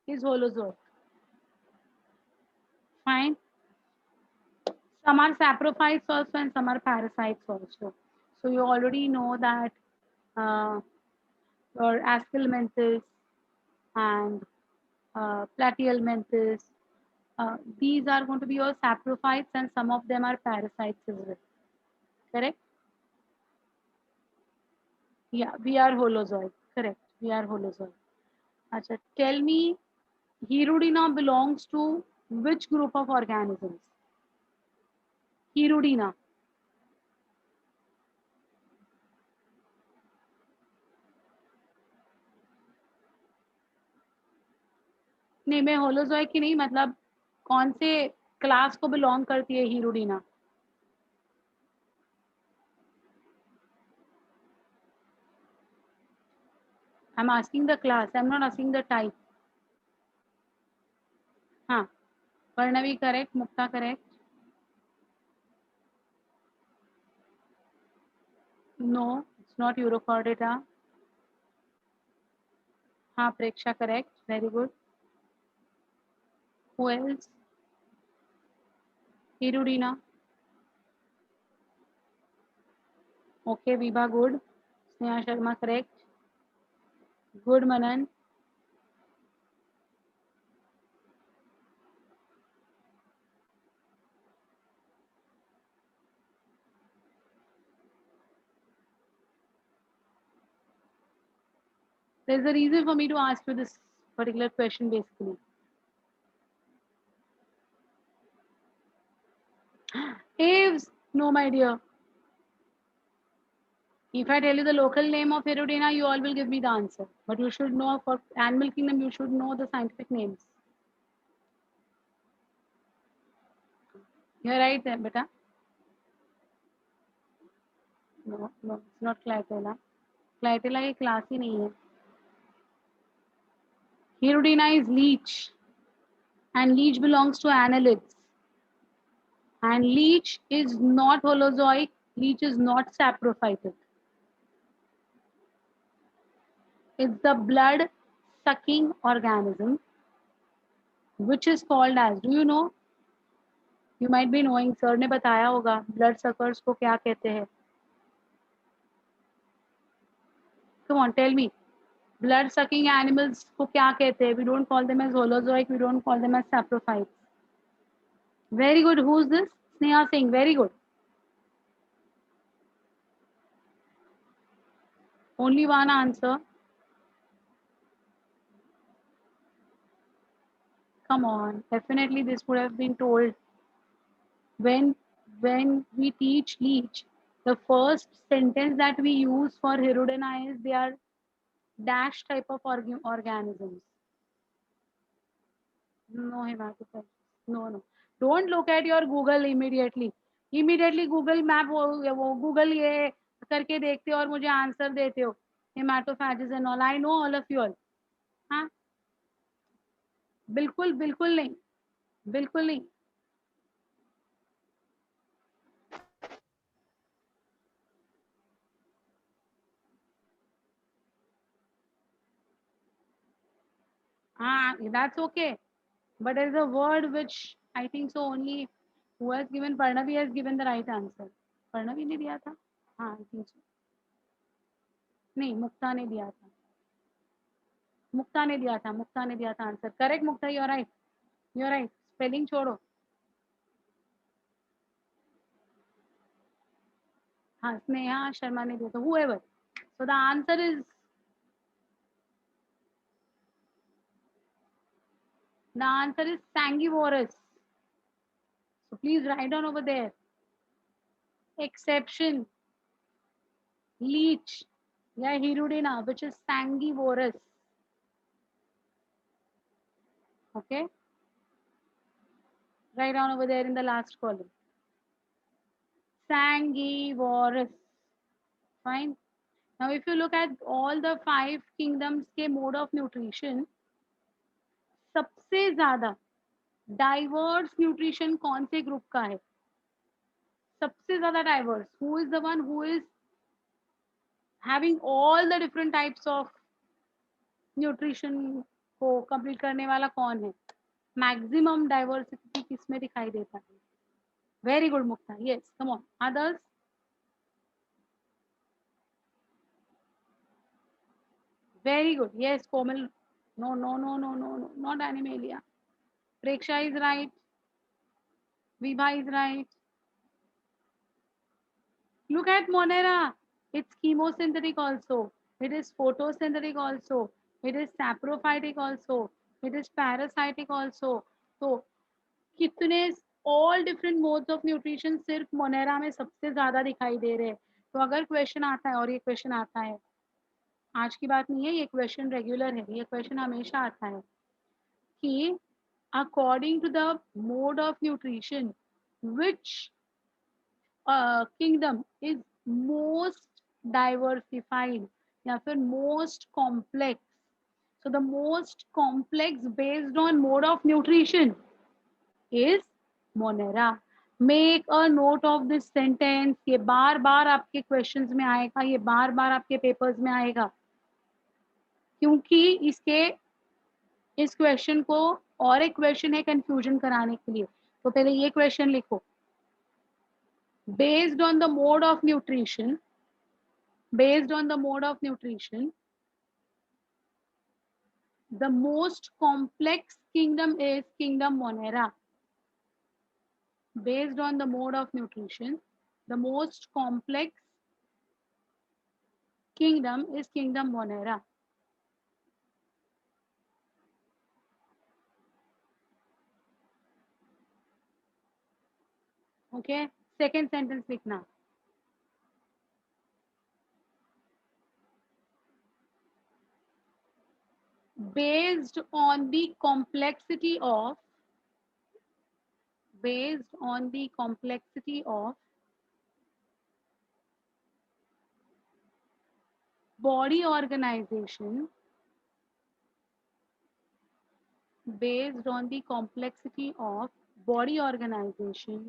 Speaker 1: is holozoic. Fine. Some are saprophytes also and some are parasites also. So you already know that your Ascalmenthus and Platyhelminthes, these are going to be your saprophytes and some of them are parasites as well. Correct? Yeah, we are holozoic. Correct. We are holozoic. Achha, tell me, Hirudina belongs to which group of organisms? Hirudina. नहीं, मैं holozoic की नहीं, मतलब कौन से class को belong करती है Hirudinea? I am asking the class, I am not asking the type. हाँ, Varnavi correct, Mukta correct, no it's not Urochordata. हाँ, Preksha correct, very good. Who else? Hirudinea. Okay, Vibha good. Sneha Sharma correct. Good Manan. There's a reason for me to ask you this particular question basically. Aves, no my dear. If I tell you the local name of Hirudina, you all will give me the answer. But you should know for animal kingdom, you should know the scientific names. You're right there, beta. No, no, it's not Clytella. Clytella की class ही नहीं है. Hirudina is leech, and leech belongs to annelids. And leech is not holozoic. Leech is not saprophytic. It's the blood sucking organism which is called as, do you know? You might be knowing, sir ने बताया होगा blood suckers को क्या कहते हैं. Come on, tell me. Blood sucking animals को क्या कहते हैं? We don't call them as holozoic, we don't call them as saprophytes. Very good. Who's this? Sneha Singh. Very good. Only one answer. Come on. Definitely this would have been told. When we teach leech, the first sentence that we use for Hirudina is they are dash type of organisms. No, hematophage. No, no. Don't look at your Google immediately. Immediately Google map वो Google ये करके देखते हो और मुझे answer देते हो. Hematophages and all. I know all of you all. हाँ, बिल्कुल बिल्कुल नहीं, बिल्कुल नहीं. हाँ, that's okay. But there is a word which I think so only who has given Parnavi has given the right answer. Parnavi ने दिया था? हाँ, I think so. नहीं, मुक्ता ने दिया था. मुक्ता ने दिया था. मुक्ता ने दिया था answer. Correct Mukta, you are right. You are right. Spelling छोड़ो. हाँ, स्नेहा शर्मा ने दिया था. Whoever. So the answer is sanguivorous. So please write down over there. Exception, leech, yeah, Hirudina, which is sanguivorous. Okay, write down over there in the last column. Sanguivorous. Fine. Now, if you look at all the 5 kingdoms के mode of nutrition, सबसे ज़्यादा diverse nutrition कौन से group का है? सबसे ज़्यादा diverse. Who is the one who is having all the different types of nutrition को complete करने वाला कौन है? Maximum diversity किसमें दिखाई देता है? Very good, Mukta. Yes, come on. Others? Very good. Yes, Komal. No, no, no, no, no, no. Not Animalia. Preksha is right. Vibha is right. Look at Monera. It's chemosynthetic also. It is photosynthetic also. It is saprophytic also. It is parasitic also. So, कितने all different modes of nutrition सिर्फ Monera में सबसे ज्यादा दिखाई दे रहे हैं. तो अगर क्वेश्चन आता है, और ये क्वेश्चन आता है, आज की बात नहीं है, ये क्वेश्चन रेगुलर है, ये क्वेश्चन हमेशा आता है कि according to the mode of nutrition which kingdom is most diversified या फिर most complex. So the most complex based on mode of nutrition is Monera. Make a note of this sentence. ये बार बार आपके questions में आएगा, ये बार बार आपके पेपर्स में आएगा, क्योंकि इस क्वेश्चन को और एक क्वेश्चन है कंफ्यूजन कराने के लिए. तो पहले ये क्वेश्चन लिखो. Based on the mode of nutrition, based on the mode of nutrition, the most complex kingdom is kingdom Monera. Based on the mode of nutrition, the most complex kingdom is kingdom Monera. Okay, second sentence लिखना. Based on the complexity of based on the complexity of body organization, based on the complexity of body organization,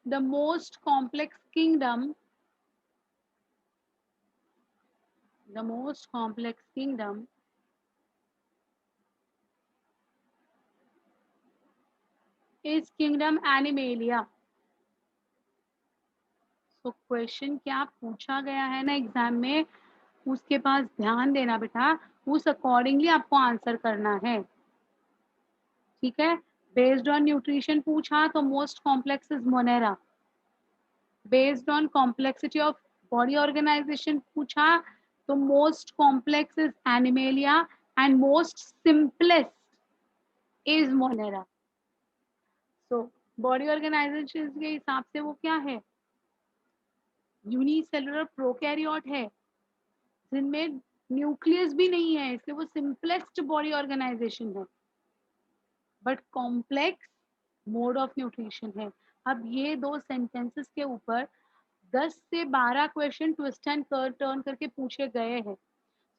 Speaker 1: the most complex kingdom, the most complex kingdom is kingdom Animalia. तो question क्या पूछा गया है ना exam में, उसके पास ध्यान देना बेटा, उस अकॉर्डिंगली आपको आंसर करना है. ठीक है, बेस्ड ऑन न्यूट्रिशन पूछा तो most complex is Monera. Based on complexity of body organisation पूछा तो most complex is Animalia and most simplest is Monera. So body organisation के हिसाब से वो क्या है, यूनिसेलुलर प्रोकैरियोट है जिनमें न्यूक्लियस भी नहीं है, इसलिए वो सिंपलेस्ट बॉडी ऑर्गेनाइजेशन है, but complex mode of nutrition है. अब ये दो सेंटेंसेस के ऊपर 10 से 12 क्वेश्चन ट्विस्ट एंड टर्न करके पूछे गए हैं.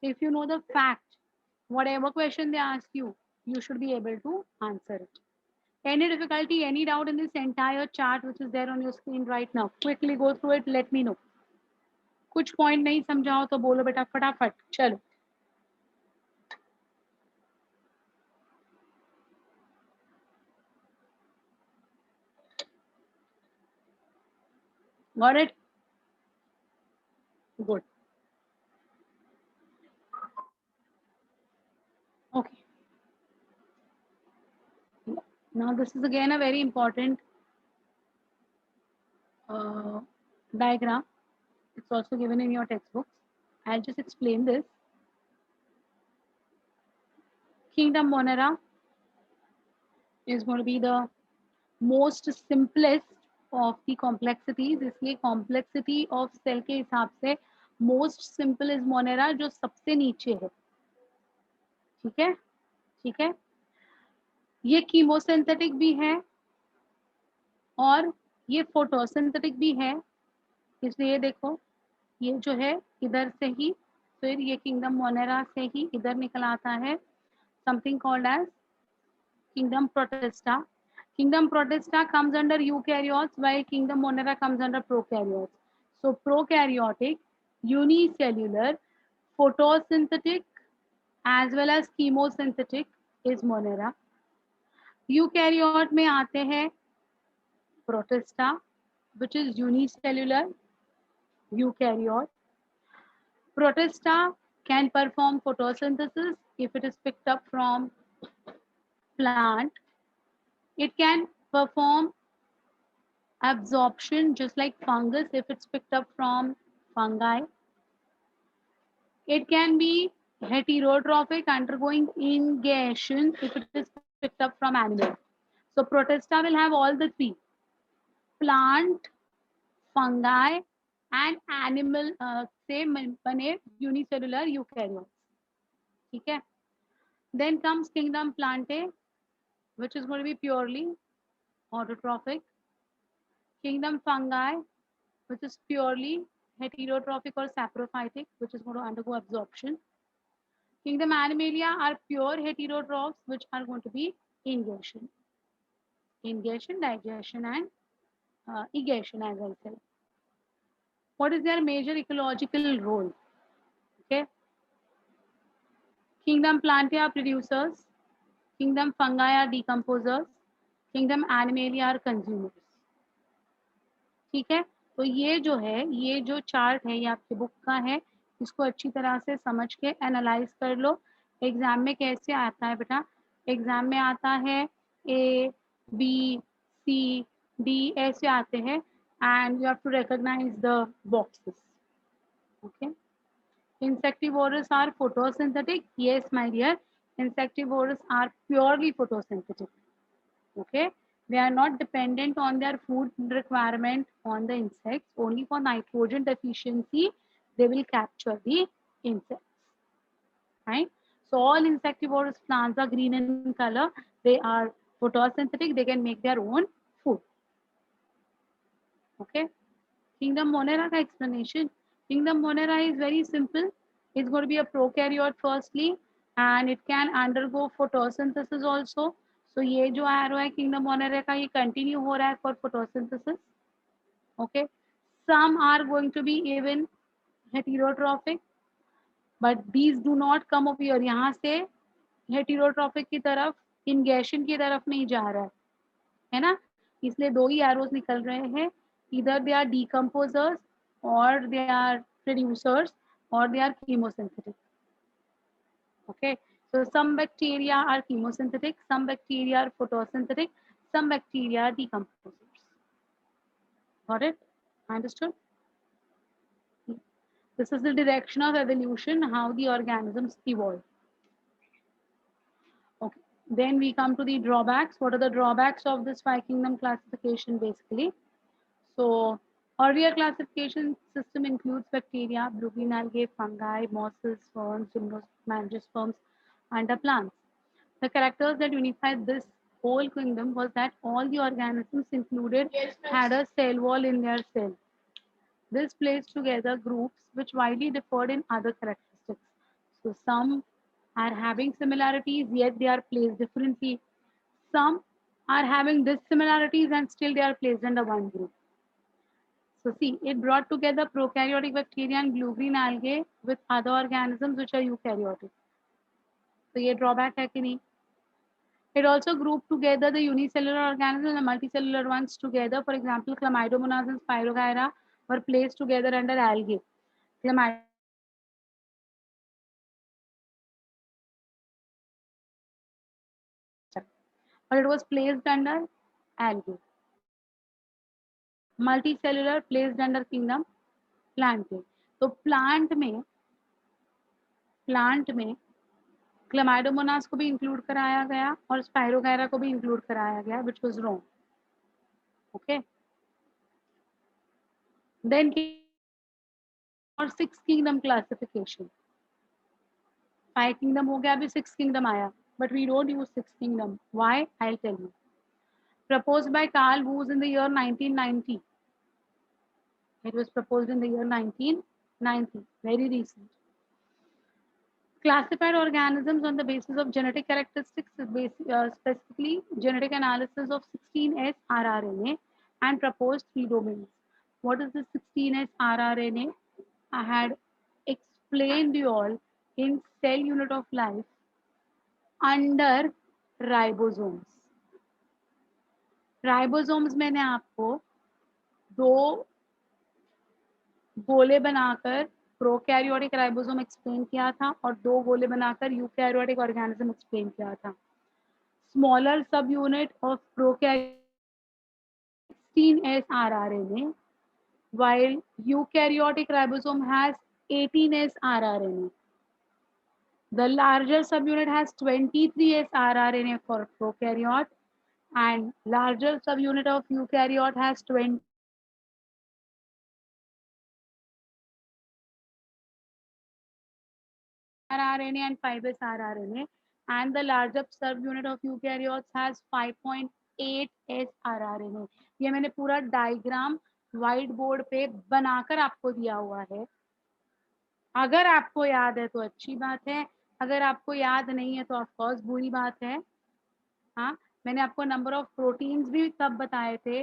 Speaker 1: If you know the fact, whatever question they ask you, you should be able to answer it. Any difficulty, any doubt in this entire chart which is there on your screen right now? Quickly go through it, let me know. कुछ point नहीं समझाओ तो बोलो बेटा फटाफट. चलो, got it? Good. Okay. Now this is again a very important diagram. It's also given in your textbooks. I'll just explain this. Kingdom Monera is going to be the most simplest of the complexities. इसलिए complexity of cell के हिसाब से most simple is Monera जो सबसे नीचे है. ठीक है, ठीक है. ये कीमोसिंथेटिक भी है और ये फोटोसिंथेटिक भी है, इसलिए देखो ये जो है इधर से ही फिर ये किंगडम मोनेरा से ही इधर निकल आता है, something called as kingdom protista. Kingdom protista comes under eukaryotes while kingdom monera comes under prokaryotes. So prokaryotic, unicellular, photosynthetic as well as chemosynthetic is monera. Eukaryote में आते हैं protista which is unicellular eukaryote. Protista can perform photosynthesis if it is picked up from plant. It can perform absorption just like fungus if it's picked up from fungi. It can be heterotrophic, undergoing ingation if it is picked up from animal. So Protista will have all the three: plant, fungi and animal से बने unicellular eukaryotes. ठीक है. Then comes kingdom Plantae, which is going to be purely autotrophic. Kingdom Fungi, which is purely heterotrophic or saprophytic, which is going to undergo absorption. Kingdom Animalia are pure heterotrophs, which are going to be ingation, digestion, and egation, as I said. What is their major ecological role? Okay, Kingdom Plantae are producers, Kingdom Fungi are decomposers, Kingdom Animalia are consumers. ठीक है, तो ये जो है, ये जो chart है ये आपकी बुक का है, इसको अच्छी तरह से समझ के एनालाइज कर लो. एग्जाम में कैसे आता है बेटा, एग्जाम में आता है ए बी सी डी ऐसे आते हैं and you have to recognise the boxes. Okay, insectivorous are photosynthetic, yes my dear, Insectivores are purely photosynthetic. Okay, they are not dependent on their food requirement on the insects. Only for nitrogen deficiency, they will capture the insects. Right? So all insectivorous plants are green in color. They are photosynthetic. They can make their own food. Okay. Kingdom Monera ka explanation. Kingdom Monera is very simple. It's going to be a prokaryote firstly, and it can undergo photosynthesis also. So ये जो arrow है Kingdom Monera का ये continue हो रहा है for photosynthesis. Okay. Some are going to be even heterotrophic, but these do not come up here. यहाँ से heterotrophic की तरफ ingation की तरफ नहीं जा रहा है ना? इसलिए दो ही arrows निकल रहे हैं. Either they are decomposers or they are producers or they are chemosynthetic. Okay, so some bacteria are chemosynthetic, some bacteria are photosynthetic, some bacteria are decomposers. Got it? Understood? This is the direction of evolution, how the organisms evolve. Okay, then we come to the drawbacks. What are the drawbacks of this five kingdom classification basically? So, earlier classification system includes bacteria, blue-green algae, fungi, mosses, ferns, gymnosperms, and the plants. The characters that unified this whole kingdom was that all the organisms included had a cell wall in their cell. This placed together groups which widely differed in other characteristics. So some are having similarities, yet they are placed differently. Some are having dissimilarities and still they are placed under one group. So see, it brought together prokaryotic bacteria and blue-green algae with other organisms which are eukaryotic. So ये drawback है कि नहीं? It also grouped together the unicellular organisms and the multicellular ones together. For example, Chlamydomonas and Spirogyra were placed together under algae. Chlamydomonas but it was placed under algae. Multicellular placed under kingdom plant के. तो plant में Chlamydomonas को भी include कराया गया और spirogyra को भी इंक्लूड कराया गया which was wrong. Okay, then और six kingdom classification. Five kingdom हो गया, अभी सिक्स किंगडम आया, but we don't use six kingdom. Why? I will tell you. Proposed by Carl Woese in the year 1990. It was proposed in the year 1990, very recent. Classified organisms on the basis of genetic characteristics, specifically genetic analysis of 16S rRNA, and proposed three domains. What is the 16S rRNA? I had explained you all in cell unit of life under ribosomes. Ribosomes मैंने आपको दो गोले बनाकर prokaryotic ribosome explain किया था और दो गोले बनाकर यूकैरियोटिक ऑर्गेनिज्म एक्सप्लेन किया था. स्मॉलर सब unit of prokaryotic 16S rRNA, while eukaryotic ribosome has 18S rRNA. The larger subunit has 23S rRNA for prokaryote, and larger subunit of eukaryote has 20 rRNA and 5S rRNA, and the larger subunit of eukaryotes has 5.8S rRNA. ये मैंने पूरा diagram white board पे बनाकर आपको दिया हुआ है. अगर आपको याद है तो अच्छी बात है, अगर आपको याद नहीं है तो ऑफ कोर्स बुरी बात है. हाँ, मैंने आपको नंबर ऑफ प्रोटीन्स भी तब बताए थे,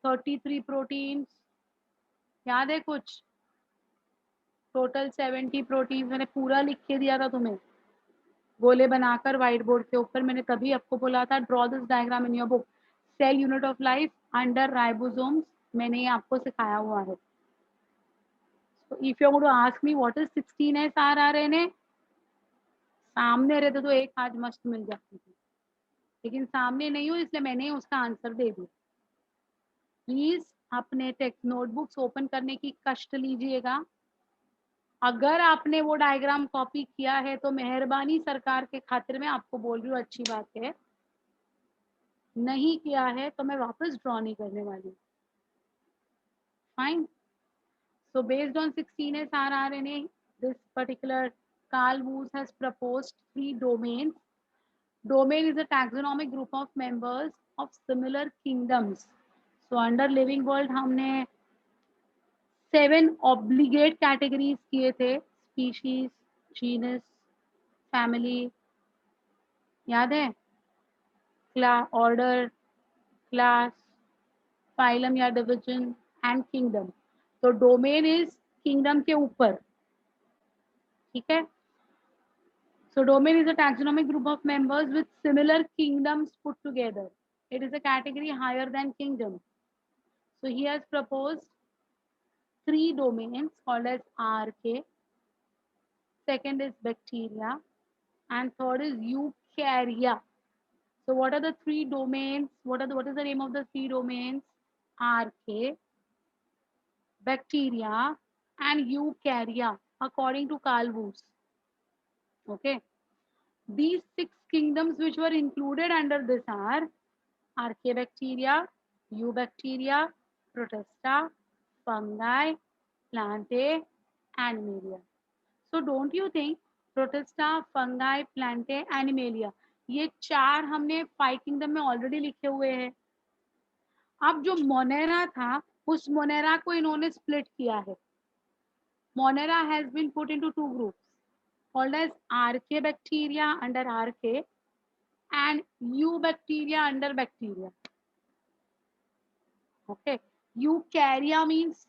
Speaker 1: 33 प्रोटीन्स. याद है कुछ? टोटल 70 प्रोटीन्स मैंने पूरा लिख के दिया था तुम्हें, गोले बनाकर व्हाइट बोर्ड के ऊपर. मैंने तभी आपको बोला था draw this diagram in your book. Cell unit of life under ribosomes मैंने ये आपको सिखाया हुआ है. So if you want to ask me what is 16S rRNA, सामने रहते तो एक आज मस्त मिल जाती थी, लेकिन सामने नहीं हो इसलिए मैंने उसका आंसर दे दिया. प्लीज अपने टेक्स्ट नोटबुक्स ओपन करने की कष्ट लीजिएगा. अगर आपने वो डायग्राम कॉपी किया है तो मेहरबानी सरकार के खातिर मैं आपको बोल रही हूँ, अच्छी बात है। नहीं किया है तो मैं वापस ड्रॉ नहीं करने वाली। Fine. So based on 16S RRNA, this particular Carl Woos has proposed three domains. Domain is a taxonomic group of members of similar kingdoms. So under living world हमने 7 obligate categories किए थे, species, genus, family, याद है? Order, class, phylum या division and kingdom. तो domain is kingdom के ऊपर, ठीक है? So domain is a taxonomic group of members with similar kingdoms put together. It is a category higher than kingdom. So he has proposed three domains called as RK. Second is bacteria, and third is eukarya. So what are the three domains? What is the name of the three domains? RK, bacteria, and eukarya, according to Carl Woos. Okay. These 6 kingdoms which were included under this are Archaebacteria, Eubacteria, Protista, fungi, plantae, animalia. So don't you think Protista, fungi, plantae, animalia ये चार हमने 5 kingdom में already लिखे हुए हैं। अब जो Monera था उस मोनेरा को इन्होंने स्प्लिट किया है। Monera has been put into 2 groups called as Archaebacteria under Archaea and Eubacteria under bacteria. Okay. Eukarya means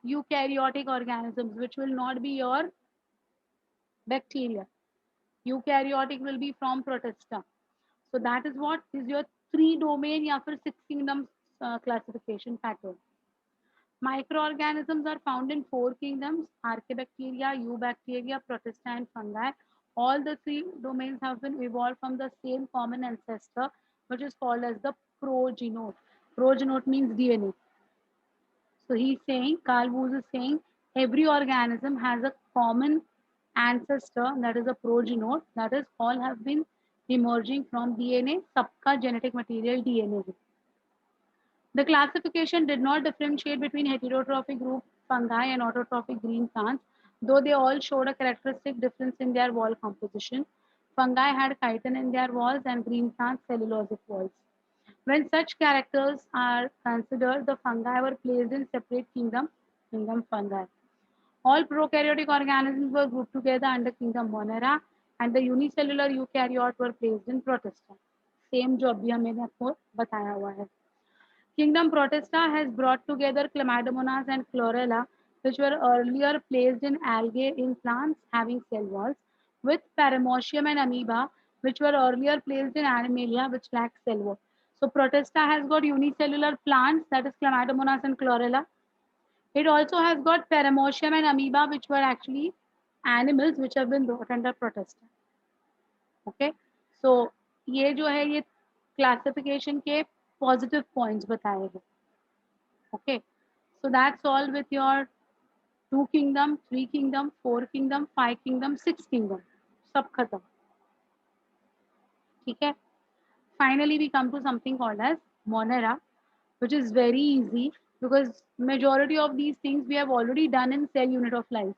Speaker 1: eukaryotic organisms, which will not be your bacteria. Eukaryotic will be from Protista. So that is what is your 3 domain या फिर 6 kingdoms classification pattern. Microorganisms are found in 4 kingdoms: Archaebacteria, Eubacteria, Protista, and fungi. All the 3 domains have been evolved from the same common ancestor, which is called as the progenote. Progenote means DNA. So he's saying, Carl Woos is saying, every organism has a common ancestor, that is a progenote, that is all have been emerging from DNA, सबका genetic material DNA है. The classification did not differentiate between heterotrophic group fungi and autotrophic green plants, though they all showed a characteristic difference in their wall composition. Fungi had chitin in their walls and green plants cellulosic walls. When such characters are considered, the fungi were placed in separate kingdom fungi. All prokaryotic organisms were grouped together under kingdom Monera, and the unicellular eukaryote were placed in Protista. Same जो अभी मैंने आपको बताया हुआ है. Kingdom Protista has brought together Chlamydomonas and Chlorella, which were earlier placed in algae in plants having cell walls, with Paramecium and Amoeba, which were earlier placed in Animalia, which lack cell wall. So Protista has got unicellular plants, that is Chlamydomonas and Chlorella. It also has got Paramecium and Amoeba, which were actually animals which have been brought under Protista. Okay, so ये जो है ये classification के positive points बताए हैं. Okay, so that's all with your 2 kingdom, 3 kingdom, 4 kingdom, 5 kingdom, 6 kingdom. सब खत्म. ठीक है. Finally, we come to something called as Monera, which is very easy because majority of these things we have already done in cell unit of life.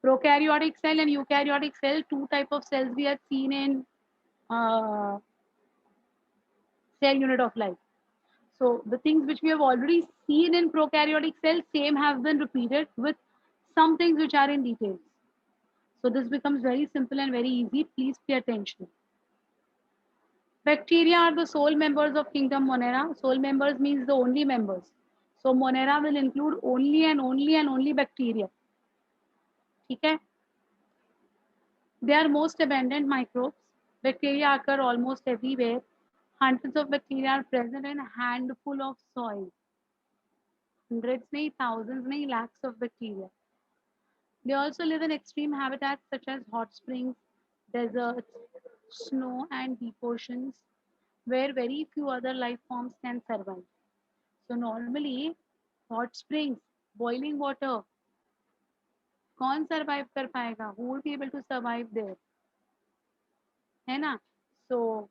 Speaker 1: Prokaryotic cell and eukaryotic cell, 2 type of cells we have seen in uh, cell unit of life. So the things which we have already seen in prokaryotic cells, same have been repeated with some things which are in details. So this becomes very simple and very easy. Please pay attention. Bacteria are the sole members of kingdom Monera. Sole members means the only members. So Monera will include only and only and only bacteria. Okay? They are most abundant microbes. Bacteria occur almost everywhere. Hundreds of bacteria are present in a handful of soil. Hundreds, nahi, thousands, nahi, lakhs of bacteria. They also live in extreme habitats such as hot springs, deserts, snow, and deep oceans, where very few other life forms can survive. So normally, hot springs, boiling water, कौन survive कर पाएगा? Who will be able to survive there, है ना? So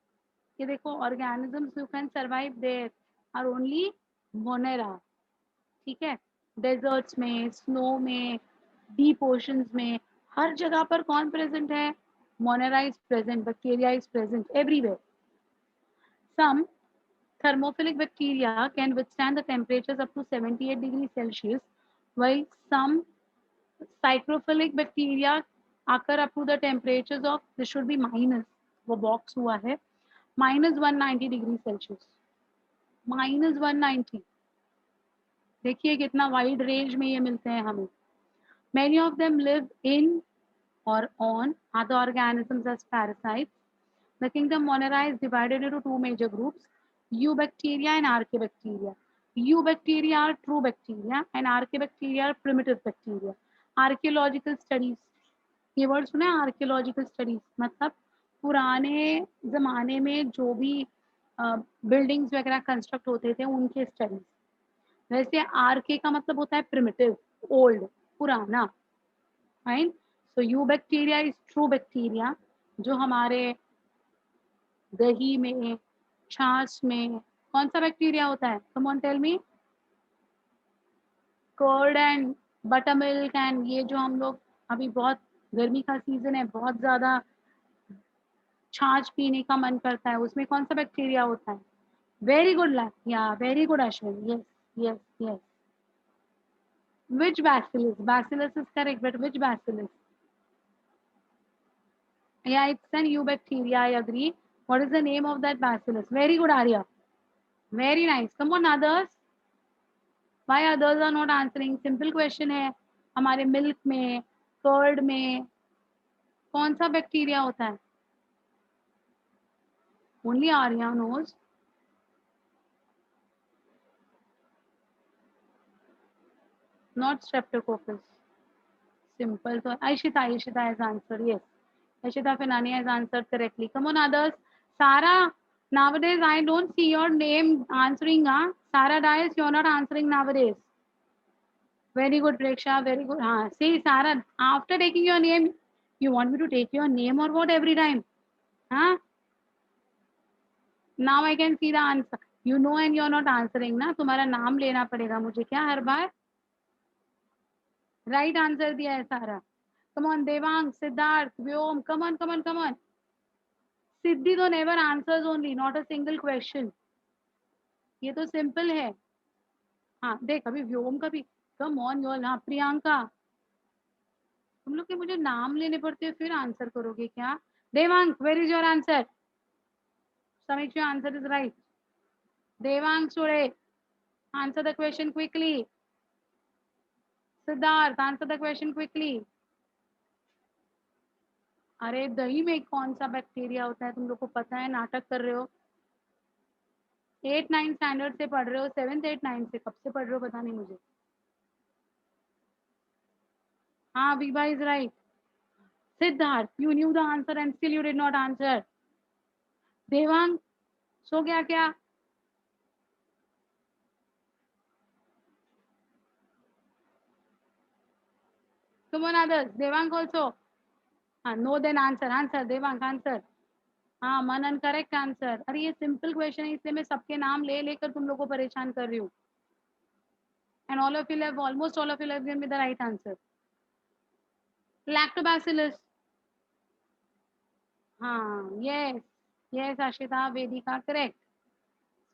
Speaker 1: ये देखो, organisms who can survive there are only Monera, ठीक है? Desserts में, स्नो में, डीप ओशंस में, हर जगह पर कौन प्रेजेंट है? Monera is present, bacteria is present everywhere. Some thermophilic bacteria can withstand the temperatures up to 78 degrees Celsius, while some psychrophilic bacteria occur up to the temperatures of, this should be minus, वो box हुआ है, -190 degree Celsius, -190. देखिए कितना wide range में ये मिलते हैं हमें. Many of them live in or on other organisms as parasites. The kingdom Monera is divided into two major groups, Eubacteria and Archaebacteria. Eubacteria are true bacteria and Archaebacteria are primitive bacteria. Archaeological studies, ये word सुना है? Archaeological studies मतलब पुराने जमाने में जो भी buildings वगैरह कंस्ट्रक्ट होते थे उनके स्टडीज. वैसे आरके का मतलब होता है प्रिमिटिव, ओल्ड, पुराना, right? So you bacteria is true bacteria, जो हमारे दही में, छाछ में, कौन सा बैक्टीरिया होता है? Come on tell me. Curd and buttermilk and ये जो हम लोग, अभी बहुत गर्मी का सीजन है, बहुत ज्यादा छाछ पीने का मन करता है, उसमें कौन सा बैक्टीरिया होता है? वेरी गुड लैक, या very good Ashwin, yes yes yes. Which bacillus? Bacillus is correct, but which bacillus? Yeah, it's an eubacteria, I agree. What is the name of that bacillus? Very good, Arya. Very nice. Come on, others. Why others are not answering? Simple question है. हमारे milk में, curd में कौन सा bacteria होता है? Only Arya knows. Not streptococcus. Simple. So Aishita has answered. Yes. Aishita Finani has answered correctly. Come on, others. Sarah, nowadays I don't see your name answering. Huh? Sarah Dias, you're not answering nowadays. Very good, Preksha. Very good. See, Sarah, after taking your name, you want me to take your name or what every time? Huh? Now I can see the answer. You know and you're not answering ना. तुम्हारा नाम लेना पड़ेगा मुझे क्या हर बार? Right answer दिया है सारा. Come on, Devang, Siddharth, Vyom. Come on, come on, come on. सिद्धि तो never answers only, not a single question. ये तो सिंपल है. हाँ देख, अभी व्योम का भी. Come on your. हाँ प्रियंका, तुम लोग के मुझे नाम लेने पड़ते हैं फिर आंसर करोगे क्या? Devang, where is your answer? Sameeksha, answer is right. Devang sure, answer the question quickly. Siddharth, answer the question quickly. अरे दही में कौन सा बैक्टीरिया होता है? तुम लोग को पता है, नाटक कर रहे हो. 8-9 स्टैंडर्ड से पढ़ रहे हो, 7th 8 9 से कब से पढ़ रहे हो पता नहीं मुझे. हाँ, Vibha is right. Siddharth, you knew the answer and still you did not answer. Devang, सो गया क्या? Come on others. Devang also. हाँ, no then answer. Answer Devang, answer. हाँ, मनन करेक्ट आंसर. अरे ये सिंपल क्वेश्चन है, इसलिए मैं सबके नाम ले लेकर तुम लोग को परेशान कर रही हूँ. And all of you have, almost all of you have given me the right answer. Lactobacillus. हाँ, yes, yes, Ashita, Vedika, correct.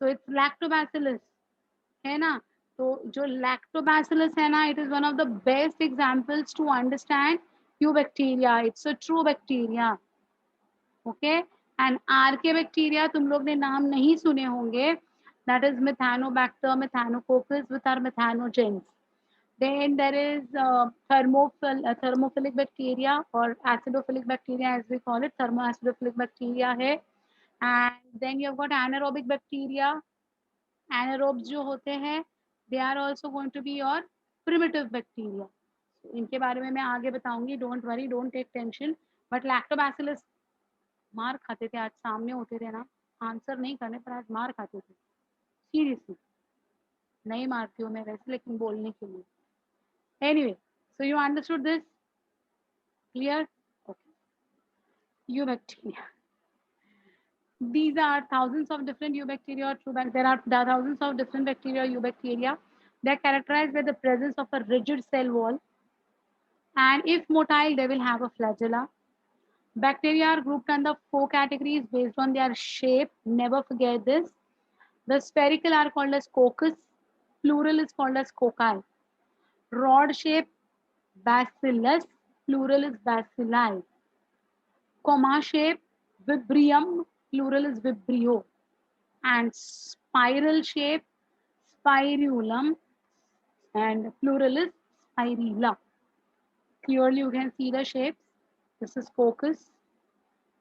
Speaker 1: So it's Lactobacillus, है ना? तो जो लैक्टोबैसिलस है ना, it is one of the best examples to understand eubacteria. It's a true bacteria. Okay. And archaebacteria तुम लोग ने नाम नहीं सुने होंगे. That is Methanobacter, Methanococcus with are methanogens. Then there is thermophilic bacteria or acidophilic bacteria as we call it. Thermoacidophilic bacteria है. And then you have got anaerobic bacteria. Anaerobes जो होते हैं, they are also going to be your primitive bacteria. इनके बारे में मैं आगे बताऊंगी. Don't worry, don't take tension. But lactobacillus, मार खाते थे आज, सामने होते थे ना, आंसर नहीं करने पर आज मार खाते थे. सीरियसली, नहीं मारती हूँ मैं वैसे, लेकिन बोलने के लिए. Anyway, so you understood this? Clear? Okay. Eubacteria. These are thousands of different eubacteria or there are thousands of different bacteria or eubacteria. They are characterized by the presence of a rigid cell wall, and if motile, they will have a flagella. Bacteria are grouped under four categories based on their shape. Never forget this. The spherical are called as coccus, plural is called as cocci. Rod shape, bacillus, plural is bacilli. Comma shape, vibrium, plural is vibrio. And spiral shape, spirulum, and plural is spirilla. Clearly you can see the shapes. This is coccus.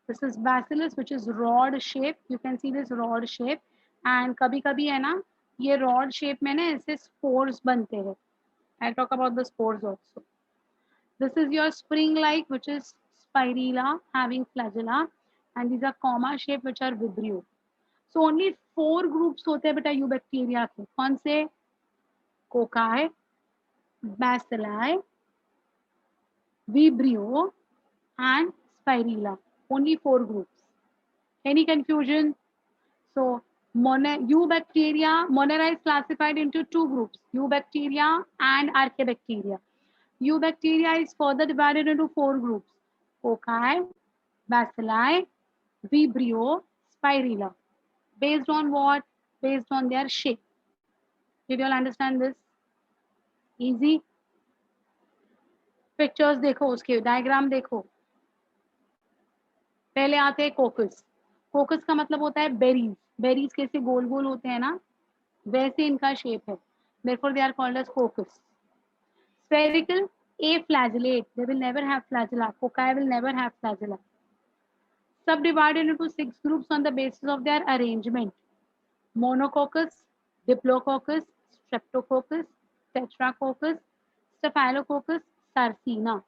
Speaker 1: This is bacillus, which is rod shape. You can see this rod shape. And कभी कभी है ना ये rod shape में ना ऐसे spores बनते हैं. I'll talk about the spores also. This is your spring-like, which is spirilla, having flagella, and these are comma shape, which are vibrio. So only four groups होते हैं बेटा यूबैक्टीरिया के. कौन से? Cocci, bacilli, vibrio, and spirilla. Only four groups. Any confusion? So eubacteria, Monera is classified into two groups, eubacteria and archaebacteria. Eubacteria is further divided into four groups, cocci, bacilli, vibrio, spirilla. Based on what? Based on their shape. Did you all understand this? Easy. Pictures देखो उसके, diagram देखो. पहले आते हैं कोकस. कोकस का मतलब होता है बेरीज. बेरीज कैसे गोल गोल होते हैं ना, वैसे इनका शेप है. Therefore they are called as coccus. Spherical, aflagellate. They will never have flagella. Cocci will never have flagella. Subdivided into six groups on the basis of their arrangement: Monococcus, Diplococcus, Streptococcus, Tetracoccus, Staphylococcus, Sarcina.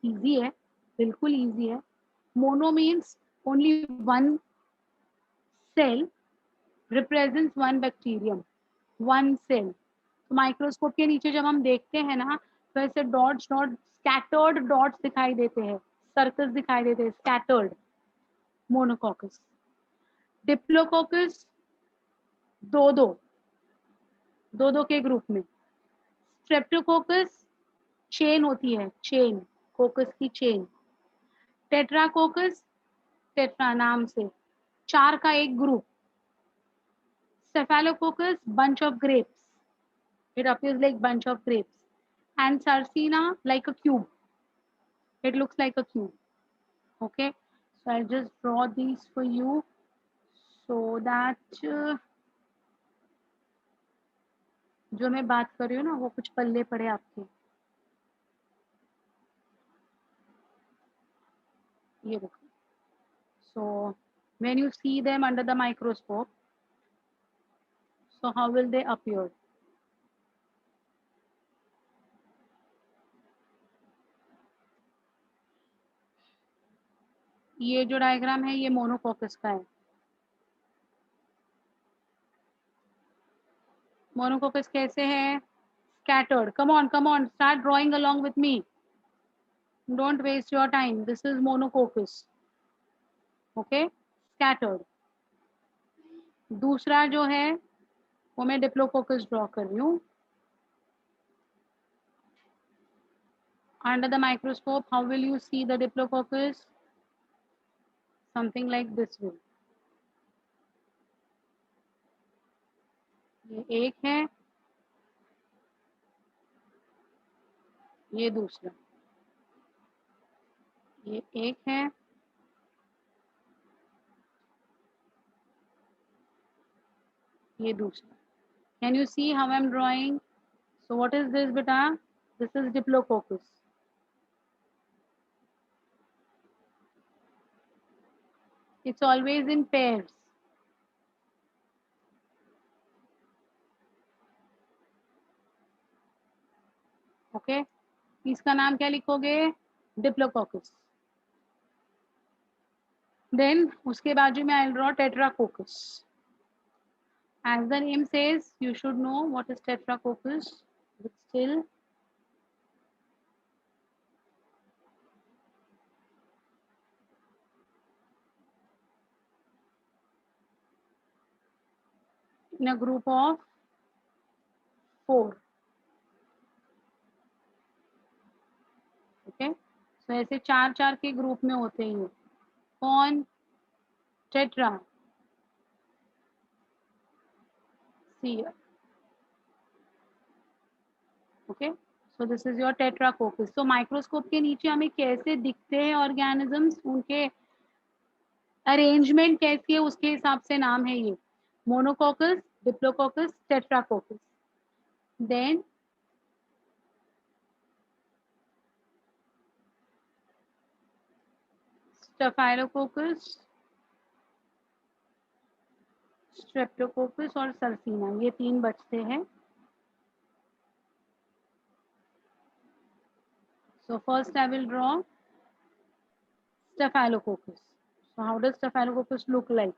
Speaker 1: Easy है, बिल्कुल easy है. Mono means only one cell represents one bacterium. One cell. तो microscope के नीचे जब हम देखते हैं ना, तो ऐसे डॉट्स डॉट स्कैटर्ड डॉट्स दिखाई देते हैं, सर्कल्स दिखाई देते हैं, स्कैटर्ड. मोनोकॉकस. डिप्लोकोकस दो दो दो दो के ग्रुप में. स्ट्रेप्टोकोकस चेन होती है, चेन, कोकस की चेन. टेट्राकोकस, टेट्रा नाम से, चार का एक group. Staphylococcus, bunch of grapes. It appears like bunch of grapes. And Sarcina, like a cube. It looks like a cube. Okay. So I'll just draw these for you so that जो मैं बात कर रही हूँ ना वो कुछ पल्ले पड़े आपके. ये देखो. So when you see them under the microscope, so how will they appear? ये जो डायग्राम है ये मोनोकोकस का है. मोनोकोकस कैसे है? Scattered. Come on, start drawing along with me. Don't waste your time. This is monococcus. Okay, scattered. दूसरा जो है वो मैं डिप्लोकोकस ड्रॉ कर रही हूँ. Under the microscope, how will you see the diplococcus? Something like this way. ये एक है, ये दूसरा. ये एक है, ये दूसरा. Can you see how I'm drawing? So what is this, beta? This is diplococcus. It's always in pairs. Okay. इसका नाम क्या लिखोगे? डिप्लोकोकस. Then उसके बाजू में I'll draw tetracoccus. As the name says, you should know what is tetracoccus, but still in a group of 4. Okay, so ऐसे 4-4 के group में होते हैं ये। कौन? टेट्रा, सीयर। Okay, so this is your tetracoccus. तो माइक्रोस्कोप के नीचे हमें कैसे दिखते हैं ऑर्गेनिजम्स, उनके अरेंजमेंट कैसी है उसके हिसाब से नाम है ये। Monococcus, diplococcus, tetracoccus. Then staphylococcus, streptococcus और सर्सिना, ये 3 बचते हैं। So first I will draw Staphylococcus. So how does Staphylococcus look like?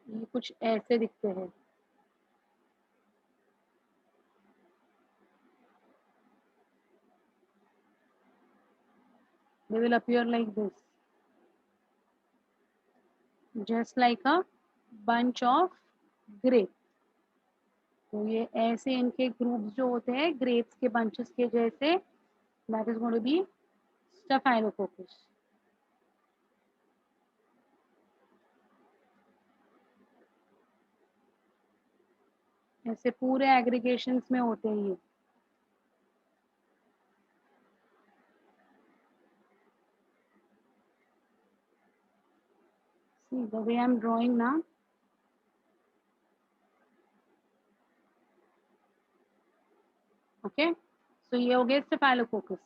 Speaker 1: ये कुछ ऐसे दिखते हैं। They will appear like this, just like a bunch of grapes. तो ये ऐसे इनके ग्रुप्स जो होते हैं ग्रेप्स के बंचेस के जैसे, that is going to be Staphylococcus. ऐसे पूरे एग्रीगेशंस में होते हैं ये। See the way I'm drawing now. Okay, so ये हो गए स्टेफाइलोकोकस।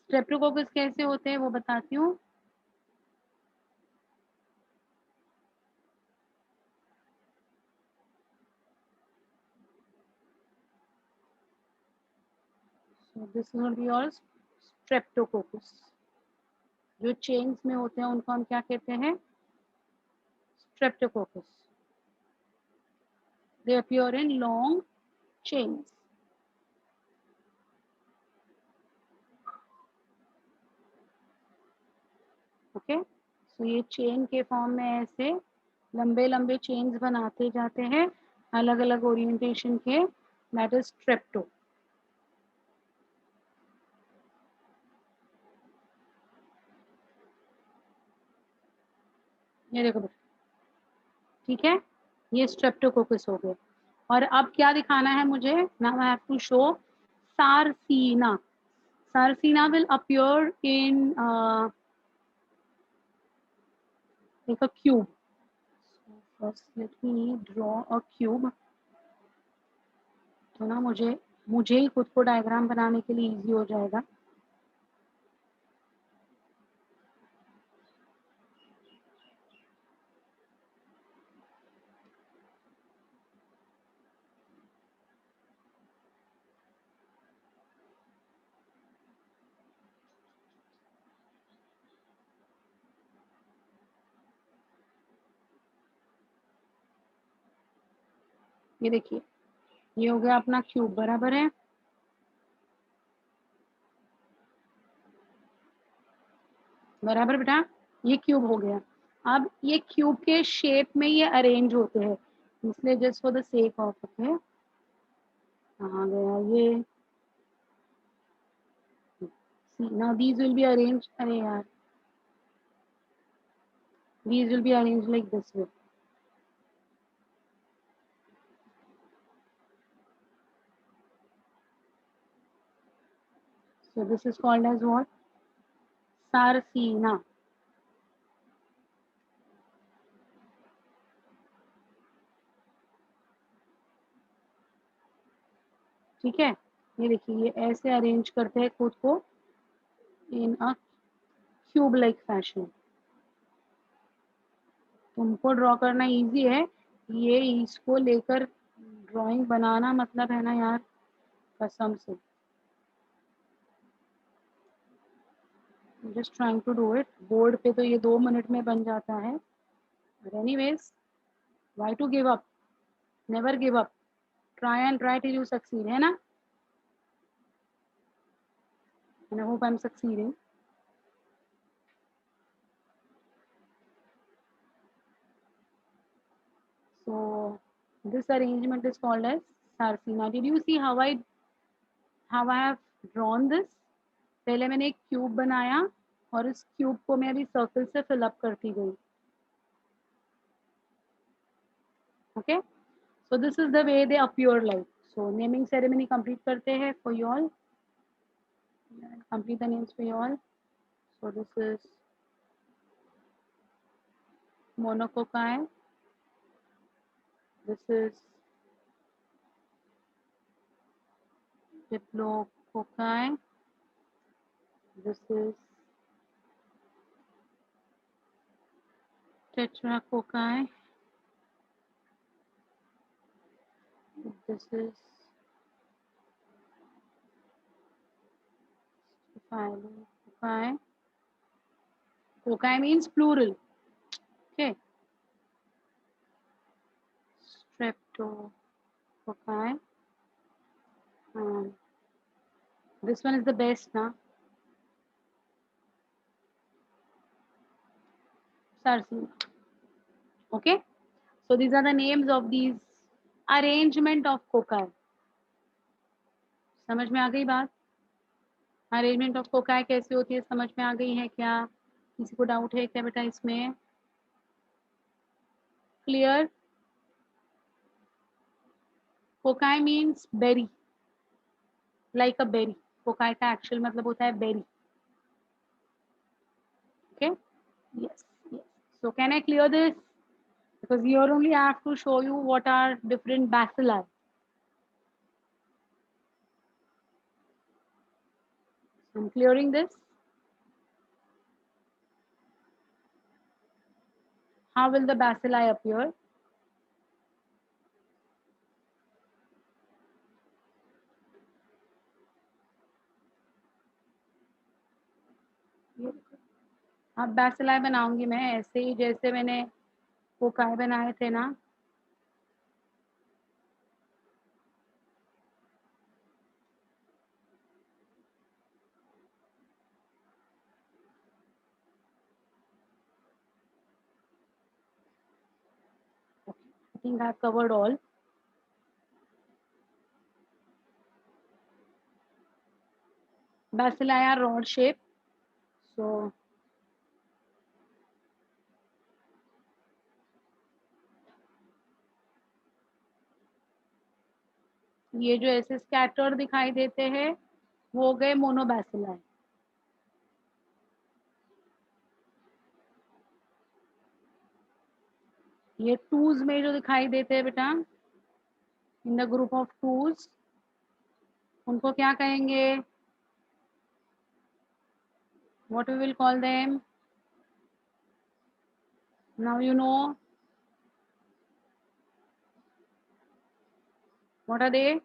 Speaker 1: स्ट्रेप्टोकोकस कैसे होते हैं वो बताती हूँ। So this is going to be your streptococcus. जो चेन्स में होते हैं उनको हम क्या कहते हैं? Streptococcus. They appear in long chains. Okay, so ये चेन के फॉर्म में ऐसे लंबे लंबे चेन्स बनाते जाते हैं अलग अलग ओरिएंटेशन के, दैट इज स्ट्रेप्टो। ये देखो, ठीक है, ये स्ट्रेप्टोकोकस हो गया। और अब क्या दिखाना है मुझे? Now I have to show sarcina. Sarcina will appear in like a cube. So first let me draw a cube. तो ना मुझे ही खुद को डायग्राम बनाने के लिए इजी हो जाएगा। ये देखिए, ये हो गया अपना क्यूब, बराबर है। बराबर बेटा, ये क्यूब हो गया। अब ये क्यूब के शेप में ये अरेंज होते हैं, इसलिए just for the sake of, okay, कहाँ गया ये? Now these will be arrange, अरे यार, these will be arranged like this way. So this is called as what? Sarcina. ठीक है, ये देखिए, ये ऐसे अरेंज करते हैं खुद को इन अ क्यूब लाइक फैशन। तुमको ड्रॉ करना इजी है, ये इसको लेकर ड्राइंग बनाना मतलब है ना यार, कसम से। Just trying to do it. Board पे तो ये 2 मिनट में बन जाता है, but anyways, why to give up? Never give up, try and try till you succeed, है ना? and I hope I'm succeeding. So this arrangement is called as Sarsi. Now, did you see how I have drawn this? पहले मैंने एक cube बनाया और इस cube को मैं अभी सर्कल से फिल अप करती गई. Okay, so this is the way they appear like. So naming ceremony complete करते हैं for you all. Complete the names for you all. So this is monococci. This is diplococci. This is tetracocci. This is Staphylococcus. Cocci means plural. Okay. Streptococci. This one is the best now. Sarsi. Okay. So these are the names of these arrangement of cocci. समझ में आ गई बात? Arrangement of cocci कैसे होती है समझ में आ गई है क्या? किसी को डाउट है क्या बेटा इसमें? Clear? Cocci means berry, like a berry. Cocci का एक्चुअल मतलब होता है berry. Okay, yes yes. So can I clear this? Because here only I have to show you what are different bacilli. So I'm clearing this. How will the bacilli appear? अब bacilli बनाऊंगी मैं ऐसे ही जैसे मैंने cocci बनाए थे ना. I think I've covered all. Bacilli are rod shape. So ये जो ऐसे स्कैटर्ड दिखाई देते हैं वो हो गए मोनोबैसिलाई. ये टूज में जो दिखाई देते हैं बेटा, in the group of twos, उनको क्या कहेंगे? What we will call them? Now you know what are they?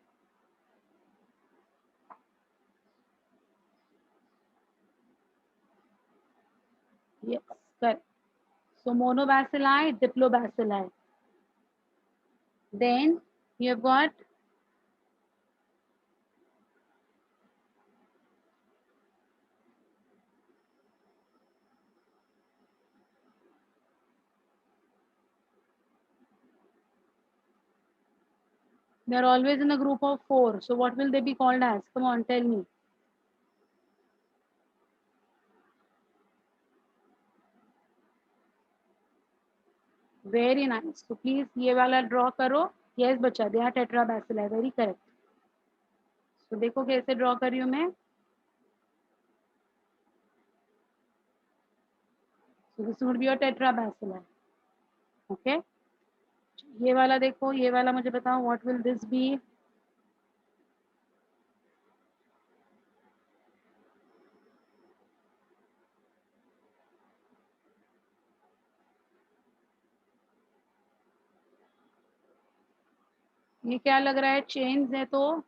Speaker 1: Yes, correct. So monobacilli, diplobacilli. Then you have got they are always in a group of 4. So what will they be called as? Come on, tell me. Very nice. So please ये वाला draw करो. Yes बच्चा, they are tetrabacilli. Very correct. So देखो कैसे draw कर रही हूँ मैं. So this would be your tetrabacilli. Okay. ये वाला देखो, ये वाला मुझे बताओ, what will this be? ये क्या लग रहा है? Chains है तो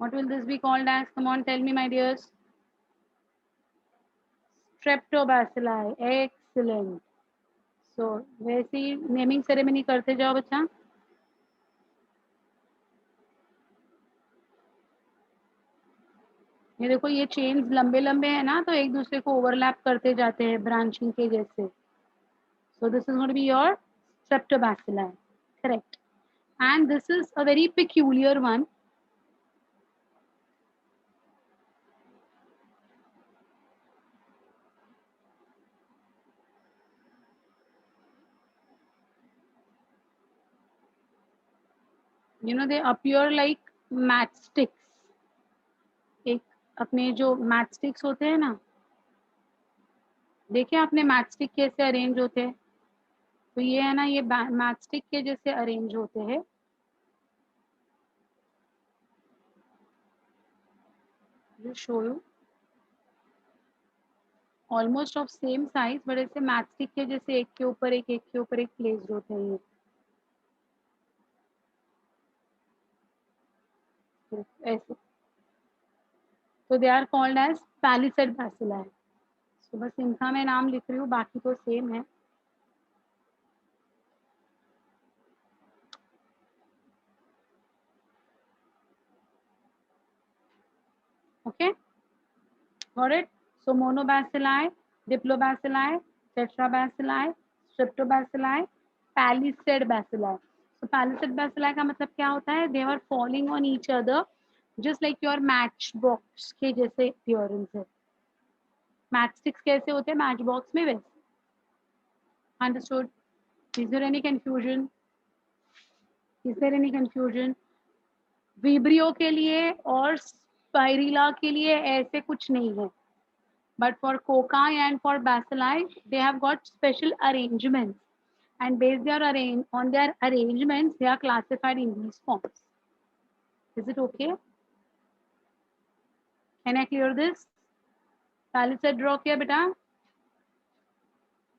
Speaker 1: what will this be called as? Come on, tell me, my dears. Streptobacilli. Excellent. So वैसे ही नेमिंग सेरेमनी करते जाओ बच्चा. ये देखो ये चेन्स लंबे लंबे है ना, तो एक दूसरे को ओवरलैप करते जाते हैं ब्रांचिंग के जैसे. So this is going to be your streptobacilli. Correct. And this is a very peculiar one. You know, they appear like matchsticks. एक अपने जो मैचस्टिक्स होते हैं ना, देखिए आपने मैचस्टिक कैसे अरेंज होते हैं. तो ये है ना, ये मैचस्टिक के जैसे अरेंज होते हैं. Just show you. Almost of same size, but ऐसे मैचस्टिक के जैसे एक के ऊपर एक के ऊपर एक प्लेस्ड होते हैं ये ऐसे. तो they are called as palisade bacilli. तो बस इनका मैं नाम लिख रही हूँ, बाकी तो सेम है. Okay, got it? So monobacilli, diplobacilli, tetrabacilli, streptobacilli, palisade bacilli. So palisade bacilli का मतलब क्या होता है? They are falling on each other, just like your matchbox के जैसे appearance है. Matchsticks कैसे होते हैं matchbox में वैसे. Understood? Is there any confusion? Is there any confusion? Vibrio के लिए और स्पाइरिला के लिए ऐसे कुछ नहीं है. But for cocci and for bacilli, they have got special arrangements, and based on their arrangements, they are classified in these forms. Is it okay? Can I clear this? Palisade draw किया बेटा?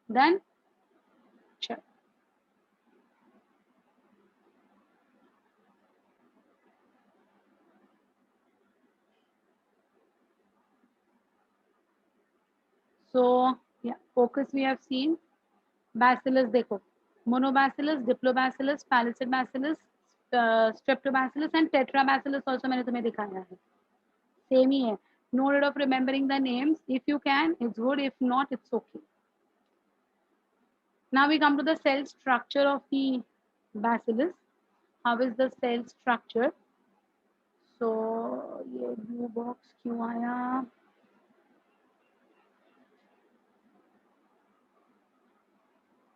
Speaker 1: Done? Sure. So yeah, focus we have seen. Bacillus देखो, monobacillus, diplobacillus, palisade bacillus, streptobacillus and tetrabacillus also मैंने तुम्हें दिखाया है. Same ही है. No need of remembering the names. If you can, it's good. If not, it's okay. Now we come to the cell structure of the bacillus. How is the cell structure? So ये blue box क्यों आया?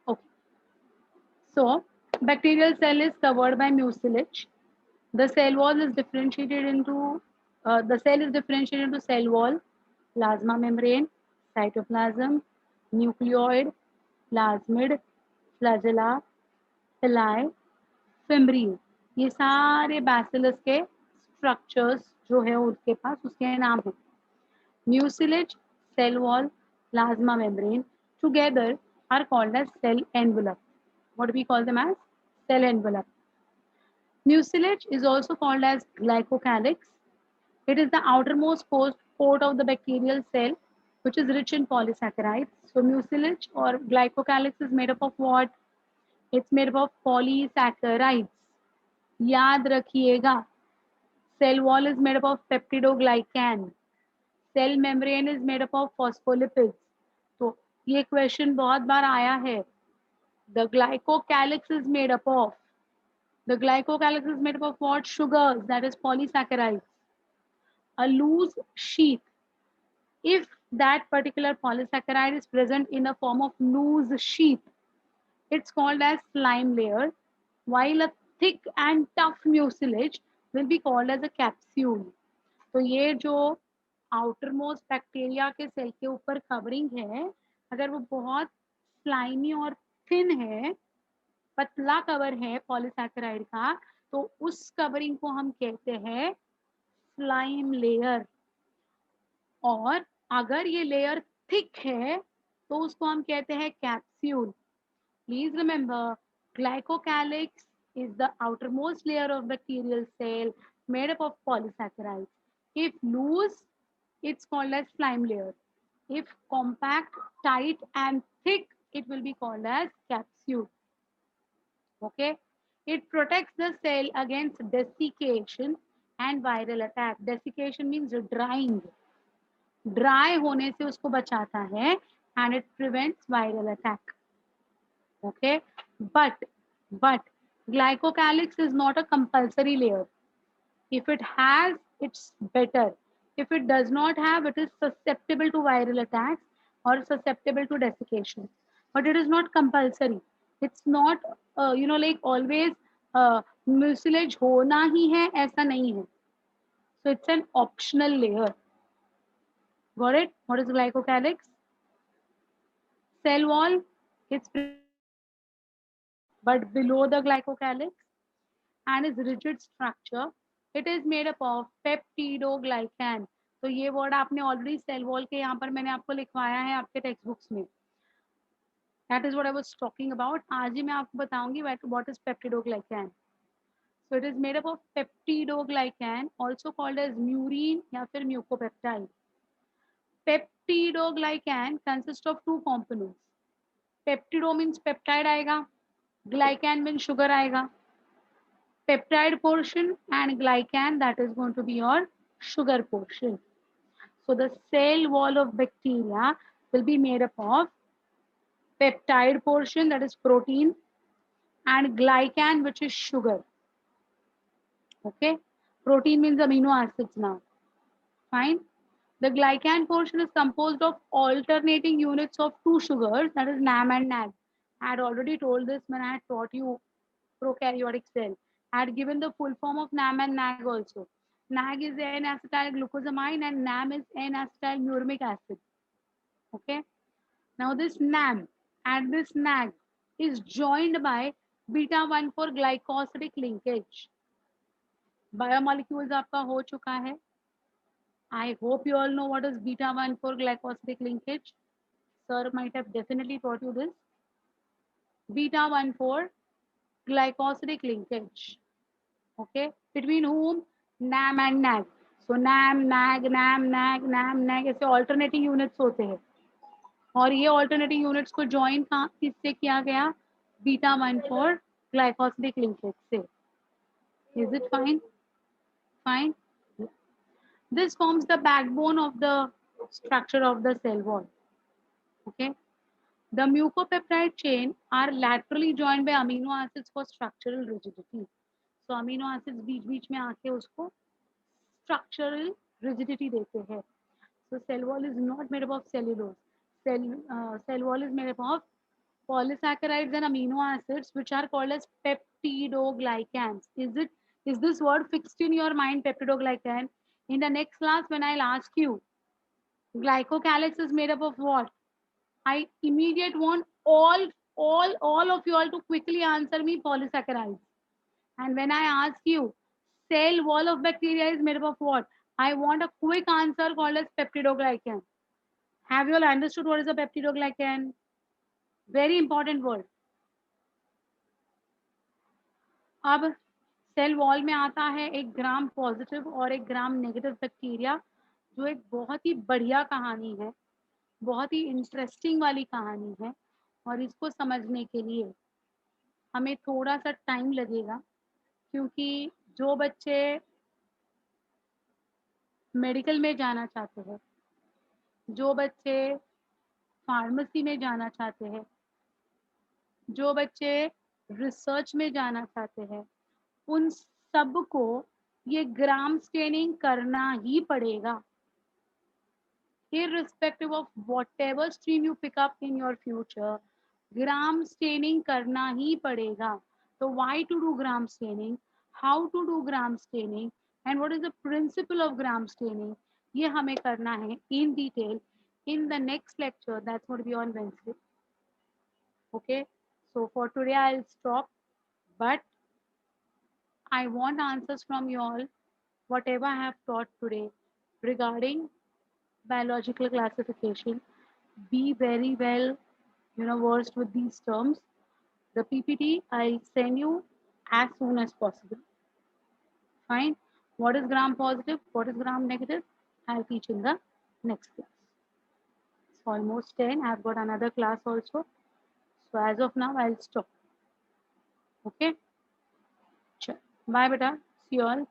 Speaker 1: Okay. So bacterial cell is covered by mucilage. The cell wall is differentiated into the cell is differentiated into cell wall, plasma membrane, cytoplasm, nucleoid, plasmid, flagella, villi, फिम्ब्रिल. ये सारे bacillus के structures जो है उसके पास उसके नाम है. Mucilage, cell wall, plasma membrane together are called as cell envelope. What we call them as cell envelope. Mucilage is also called as glycocalyx. It is the outermost coat of the bacterial cell, which is rich in polysaccharides. So mucilage or glycocalyx is made up of what? It's made up of polysaccharides. याद रखिएगा. Cell wall is made up of peptidoglycan. Cell membrane is made up of phospholipids. तो ये question बहुत बार आया है. The glycocalyx is made up of. The glycocalyx is made up of what? Sugars, that is polysaccharides. A loose sheath. If that particular polysaccharide is present in a form of loose sheath, it's called as slime layer, while a thick and tough mucilage will be called as a capsule. तो ये जो outer most bacteria के cell के ऊपर covering है, अगर वो बहुत स्लाइमी और थिन है, पतला कवर है पॉलीसैकेराइड का, तो उस कवरिंग को हम कहते हैं स्लाइम लेयर. और अगर ये लेयर थिक है तो उसको हम कहते हैं capsule. Please remember, glycocalyx is the outermost layer of bacterial cell made up of polysaccharides. If loose, it's called as slime layer. If compact, tight, and thick, it will be called as capsule. Okay? It protects the cell against desiccation and viral attack. Desiccation means drying. Dry होने से उसको बचाता है and it prevents viral attack. Okay, but glycocalyx is not a compulsory layer. If it has, it's better. If it does not have, it is susceptible to viral attacks or susceptible to desiccation. But it is not compulsory. It's not, like always mucilage होना ही है ऐसा नहीं है. So it's an optional layer. Got it? What is glycocalyx? Cell wall, it's but below the glycocalyx and its rigid structure, it is made up of peptidoglycan. तो ये word आपने already cell wall के यहाँ पर मैंने आपको लिखवाया है आपके टेक्स्ट बुक्स में. That is what I was talking about. आज ही मैं आपको बताऊंगी what is peptidoglycan. So it is made up of peptidoglycan, also called as murein या फिर mucopeptide. Peptidoglycan consist of two components. Peptido means peptide आएगा, glycan means sugar आएगा. Peptide portion and glycan, that is going to be your sugar portion. So the cell wall of bacteria will be made up of peptide portion, that is protein, and glycan, which is sugar. Okay, protein means amino acids now. Fine. The glycan portion is composed of alternating units of two sugars, that is NAM and NAG. I had already told this when I had taught you prokaryotic cell. I had given the full form of NAM and NAG also. NAG is N-acetyl glucosamine and NAM is N-acetyl muramic acid. Okay. Now this NAM and this NAG is joined by beta-1,4 glycosidic linkage. Biomolecules आपका हो चुका है. I hope you all know what is beta-1,4 glycosidic linkage. Sir might have definitely taught you this. Beta-1,4 glycosidic linkage. Okay, between whom? NAM and NAG. So NAM, NAG, NAM, NAG, NAM, NAG ऐसे alternating units होते हैं. और ये alternating units को join किससे किया गया? beta-1,4 glycosidic linkage से. Is it fine? Fine. This forms the backbone of the structure of the cell wall. Okay. The mucopeptide chain are laterally joined by amino acids for structural rigidity. So amino acids बीच-बीच में आके उसको structural rigidity देते हैं. So cell wall is not made up of cellulose. Cell wall is made up of polysaccharides and amino acids, which are called as peptidoglycans. Is this word fixed in your mind, peptidoglycan? In the next class, when I'll ask you, glycocalyx is made up of what? I immediately want all of you all to quickly answer me polysaccharides. And when I ask you, cell wall of bacteria is made up of what? I want a quick answer called as peptidoglycan. Have you all understood what is a peptidoglycan? Very important word. अब cell wall में आता है एक gram positive और एक gram negative bacteria, जो एक बहुत ही बढ़िया कहानी है, बहुत ही इंटरेस्टिंग वाली कहानी है. और इसको समझने के लिए हमें थोड़ा सा टाइम लगेगा, क्योंकि जो बच्चे मेडिकल में जाना चाहते हैं, जो बच्चे फार्मेसी में जाना चाहते हैं, जो बच्चे रिसर्च में जाना चाहते हैं, उन सबको ये ग्राम स्टेनिंग करना ही पड़ेगा. Irrespective of whatever stream you pick up in your future, gram staining करना ही पड़ेगा. So why to do gram staining, how to do gram staining, and what is the principle of gram staining, ये हमें करना है in detail in the next lecture. That's what we on Wednesday. Okay, so for today I'll stop, but I want answers from you all, whatever I have taught today regarding biological classification. Be very well, versed with these terms. The PPT I send you as soon as possible. Fine. What is gram positive? What is gram negative? I'll teach in the next class. It's almost 10. I've got another class also. So as of now, I'll stop. Okay. Sure. Bye, beta. See you all.